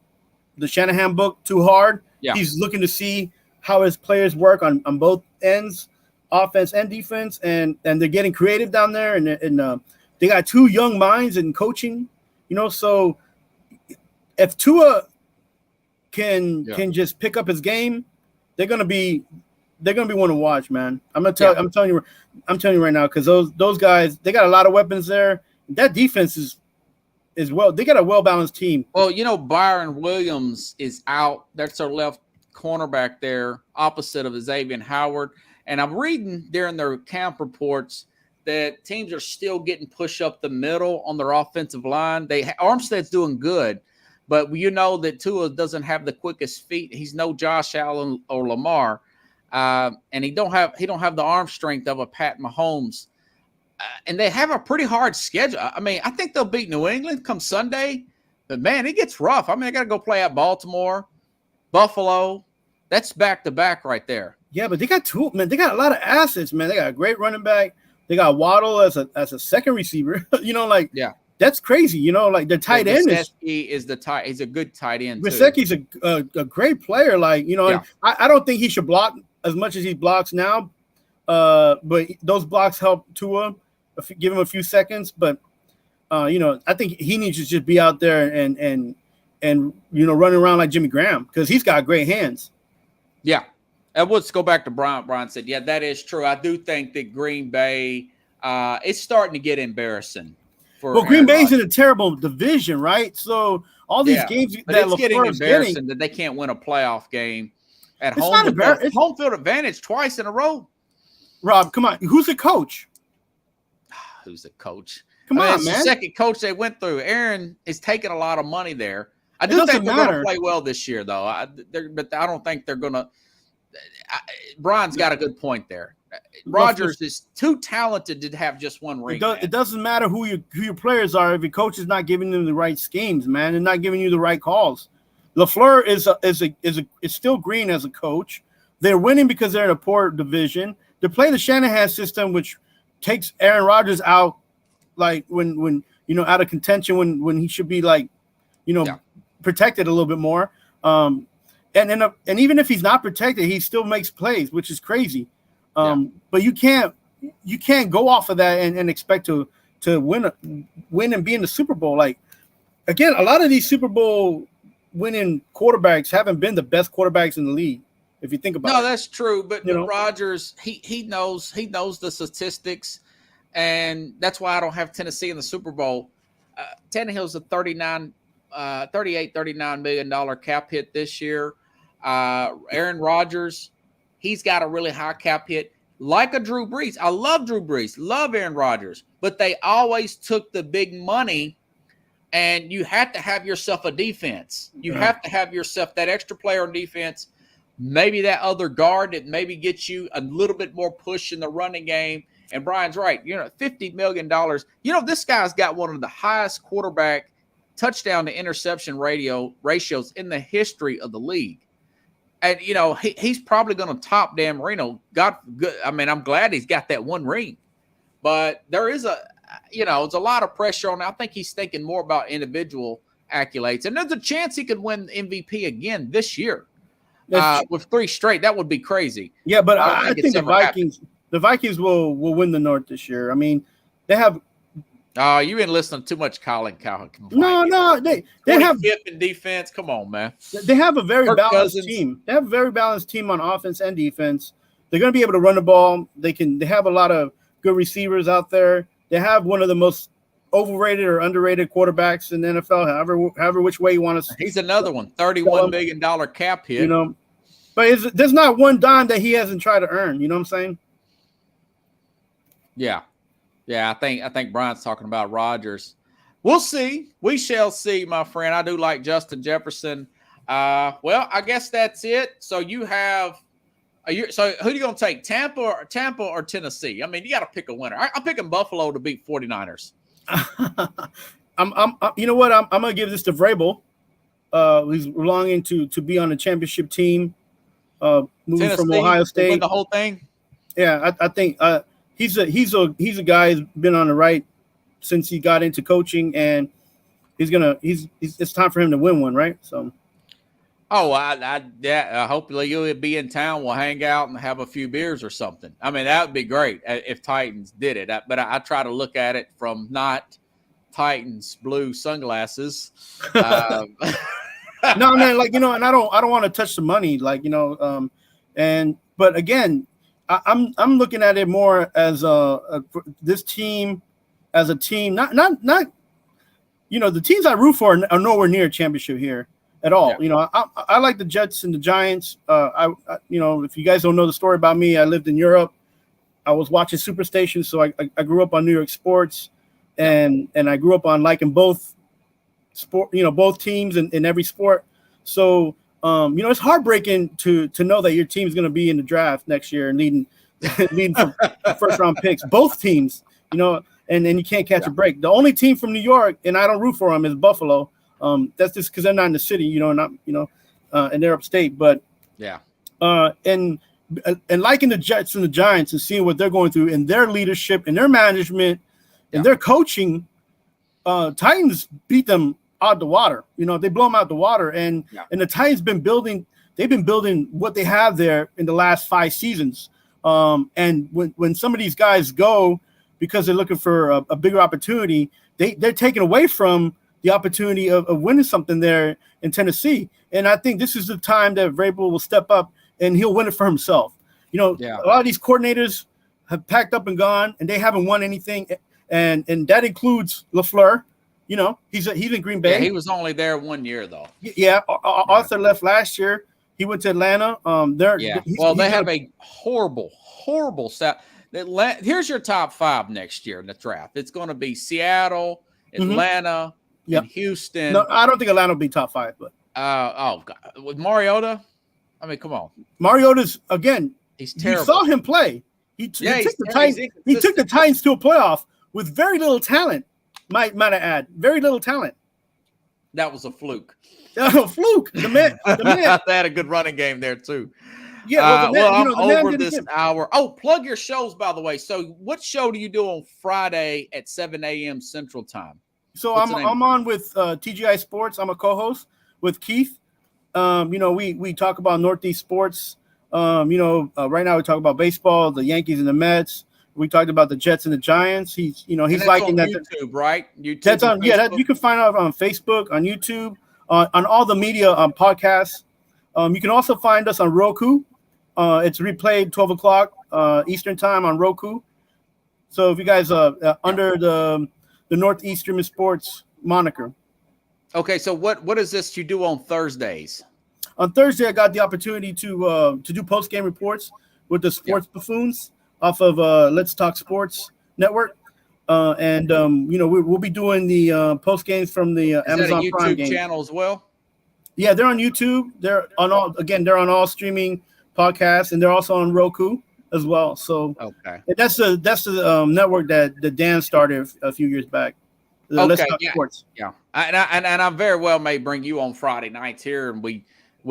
Shanahan book too hard. Yeah. He's looking to see how his players work on both ends, offense and defense, and they're getting creative down there, and they got two young minds in coaching, so if Tua can just pick up his game, they're gonna be one to watch, man. I'm telling you right now, because those guys, they got a lot of weapons there. That defense is well, they got a well-balanced team. Well, Byron Williams is out. That's our left cornerback there, opposite of Xavier Howard. And I'm reading during their camp reports that teams are still getting pushed up the middle on their offensive line. Armstead's doing good, but that Tua doesn't have the quickest feet. He's no Josh Allen or Lamar, and he don't have the arm strength of a Pat Mahomes. And they have a pretty hard schedule. I think they'll beat New England come Sunday, but man, it gets rough. I got to go play at Baltimore, Buffalo. That's back to back right there. Yeah, but they got they got a lot of assets, man. They got a great running back. They got Waddle as a second receiver. Like Yeah. that's crazy. Like the tight end is the tight. He's a good tight end too. Gesicki's a great player. Like and I don't think he should block as much as he blocks now. But those blocks help Tua, give him a few seconds. But I think he needs to just be out there and running around like Jimmy Graham because he's got great hands. Yeah. And let's go back to Brian. Brian said, yeah, that is true. I do think that Green Bay it's starting to get embarrassing. Green Bay's in a terrible division, right? So all these games that it's getting embarrassing that they can't win a playoff game at home. It's home field advantage twice in a row. Rob, come on. Who's the coach? Who's the coach? Come on, it's man. The second coach they went through. Aaron is taking a lot of money there. I do think they're going to play well this year, though. But I don't think they're going to. Brian's got a good point there. Rodgers is too talented to have just one ring. It doesn't matter who your players are if your coach is not giving them the right schemes, man, and not giving you the right calls. LaFleur is still green as a coach. They're winning because they're in a poor division. They're playing the Shanahan system, which takes Aaron Rodgers out, like when out of contention when he should be protected a little bit more. And even if he's not protected, he still makes plays, which is crazy. But you can't go off of that and expect to win and be in the Super Bowl. Like again, a lot of these Super Bowl winning quarterbacks haven't been the best quarterbacks in the league. If you think about it. No, that's true. But Rodgers, he knows the statistics, and that's why I don't have Tennessee in the Super Bowl. Tannehill's a $38, $39 million cap hit this year. Aaron Rodgers, he's got a really high cap hit, like a Drew Brees. I love Drew Brees, love Aaron Rodgers, but they always took the big money, and you have to have yourself a defense. You have to have yourself that extra player on defense, maybe that other guard that maybe gets you a little bit more push in the running game. And Brian's right. $50 million. This guy's got one of the highest quarterback touchdown to interception ratios in the history of the league. And, he's probably going to top Dan Marino. I'm glad he's got that one ring. But there is it's a lot of pressure on him. I think he's thinking more about individual accolades. And there's a chance he could win MVP again this year with 3 straight. That would be crazy. Yeah, but I think the Vikings will win the North this year. I mean, they have Oh, you've been listening to too much Colin Cowherd. No, they have in defense. Come on, man. They have a very balanced team. They have a very balanced team on offense and defense. They're going to be able to run the ball. They have a lot of good receivers out there. They have one of the most overrated or underrated quarterbacks in the NFL. However which way you want to. He's another one. $31 million cap hit. But there's not one dime that he hasn't tried to earn. You know what I'm saying? Yeah. Yeah, I think Brian's talking about Rodgers. We'll see. We shall see, my friend. I do like Justin Jefferson. Well, I guess that's it. So you have so who are you going to take, Tampa or Tennessee? I mean, you got to pick a winner. I'm picking Buffalo to beat 49ers. You know what? I'm going to give this to Vrabel. He's longing to be on the championship team. Moving Tennessee, from Ohio State. Win the whole thing. Yeah, I think he's a guy who's been on the right since he got into coaching, and it's time for him to win one, right? So. Oh, hopefully you'll be in town. We'll hang out and have a few beers or something. I mean, that would be great if Titans did it. But I try to look at it from not Titans blue sunglasses. No, man, and I don't want to touch the money, but again, I'm looking at it more as this team as a team, not the teams I root for are nowhere near a championship here at all. Yeah. I like the Jets and the Giants. If you guys don't know the story about me, I lived in Europe. I was watching Superstation, so I grew up on New York sports, and I grew up on liking both sport, both teams in every sport. So, it's heartbreaking to know that your team's going to be in the draft next year and leading for first round picks, both teams, and then you can't catch a break. The only team from New York, and I don't root for them, is Buffalo. That's just because they're not in the city, and they're upstate. But yeah, and and liking the Jets and the Giants and seeing what they're going through in their leadership and their management and their coaching, Titans beat them out the water. They blow them out the water, and the Titans been building. They've been building what they have there in the last 5 seasons. And when some of these guys go because they're looking for a bigger opportunity, they're taken away from the opportunity of winning something there in Tennessee. And I think this is the time that Vrabel will step up and he'll win it for himself. A lot of these coordinators have packed up and gone, and they haven't won anything. And that includes LaFleur. He's in Green Bay. Yeah, he was only there 1 year, though. Yeah, Arthur left last year. He went to Atlanta. They have a horrible set. Here's your top 5 next year in the draft. It's going to be Seattle, Atlanta, and Houston. No, I don't think Atlanta will be top 5, but God, with Mariota. I mean, come on. Mariota's again. He's terrible. You saw him play. He took the Titans to a playoff with very little talent. Might I add, very little talent. That was a fluke. Fluke. The man. They had a good running game there too. Yeah. I'm over this hour. Oh, plug your shows, by the way. So, what show do you do on Friday at 7 a.m. Central Time? So I'm on with TGI Sports. I'm a co-host with Keith. We talk about Northeast sports. Right now we talk about baseball, the Yankees and the Mets. We talked about the Jets and the Giants. He's liking that. YouTube, right? YouTube. That's on. Yeah, that you can find out on Facebook, on YouTube, on all the media podcasts. You can also find us on Roku. It's replayed 12 o'clock Eastern time on Roku. So if you guys under the Northeastern Sports moniker. Okay, so what is this you do on Thursdays? On Thursday, I got the opportunity to do post-game reports with the sports buffoons off of Let's Talk Sports Network. We'll be doing the post-games from the Amazon Prime game. YouTube channel as well? Yeah, they're on YouTube. They're on all streaming podcasts, and they're also on Roku as well. So that's the network that Dan started a few years back. Let's Talk Sports. Yeah, and I very well may bring you on Friday nights here, and we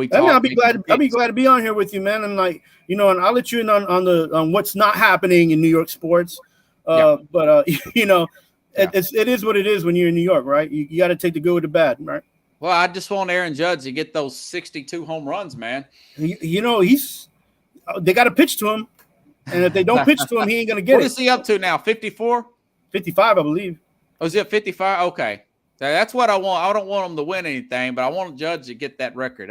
talk. I'll be glad to be on here with you, man. And and I'll let you in on what's not happening in New York sports. It is what it is when you're in New York, right? You got to take the good with the bad, right? Well, I just want Aaron Judge to get those 62 home runs, man. They got to pitch to him, and if they don't pitch to him, he ain't gonna get it. What is he up to now? 54, 55, I believe. Oh, is it 55? Okay, that's what I want. I don't want him to win anything, but I want Judge to get that record.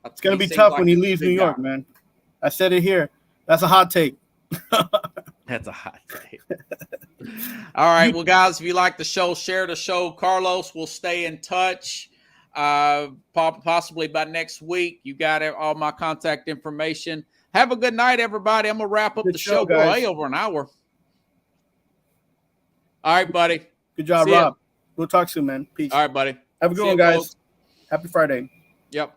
It's gonna be tough when he leaves New York, man. I said it here. That's a hot take. That's a hot take. All right, well, guys, if you like the show, share the show. Carlos will stay in touch. Possibly by next week. You got all my contact information. Have a good night, everybody. I'm gonna wrap up the show. Boy, over an hour. All right, buddy. Good job, Rob. We'll talk soon, man. Peace. All right, buddy. Have a good one, guys. Happy Friday. Yep.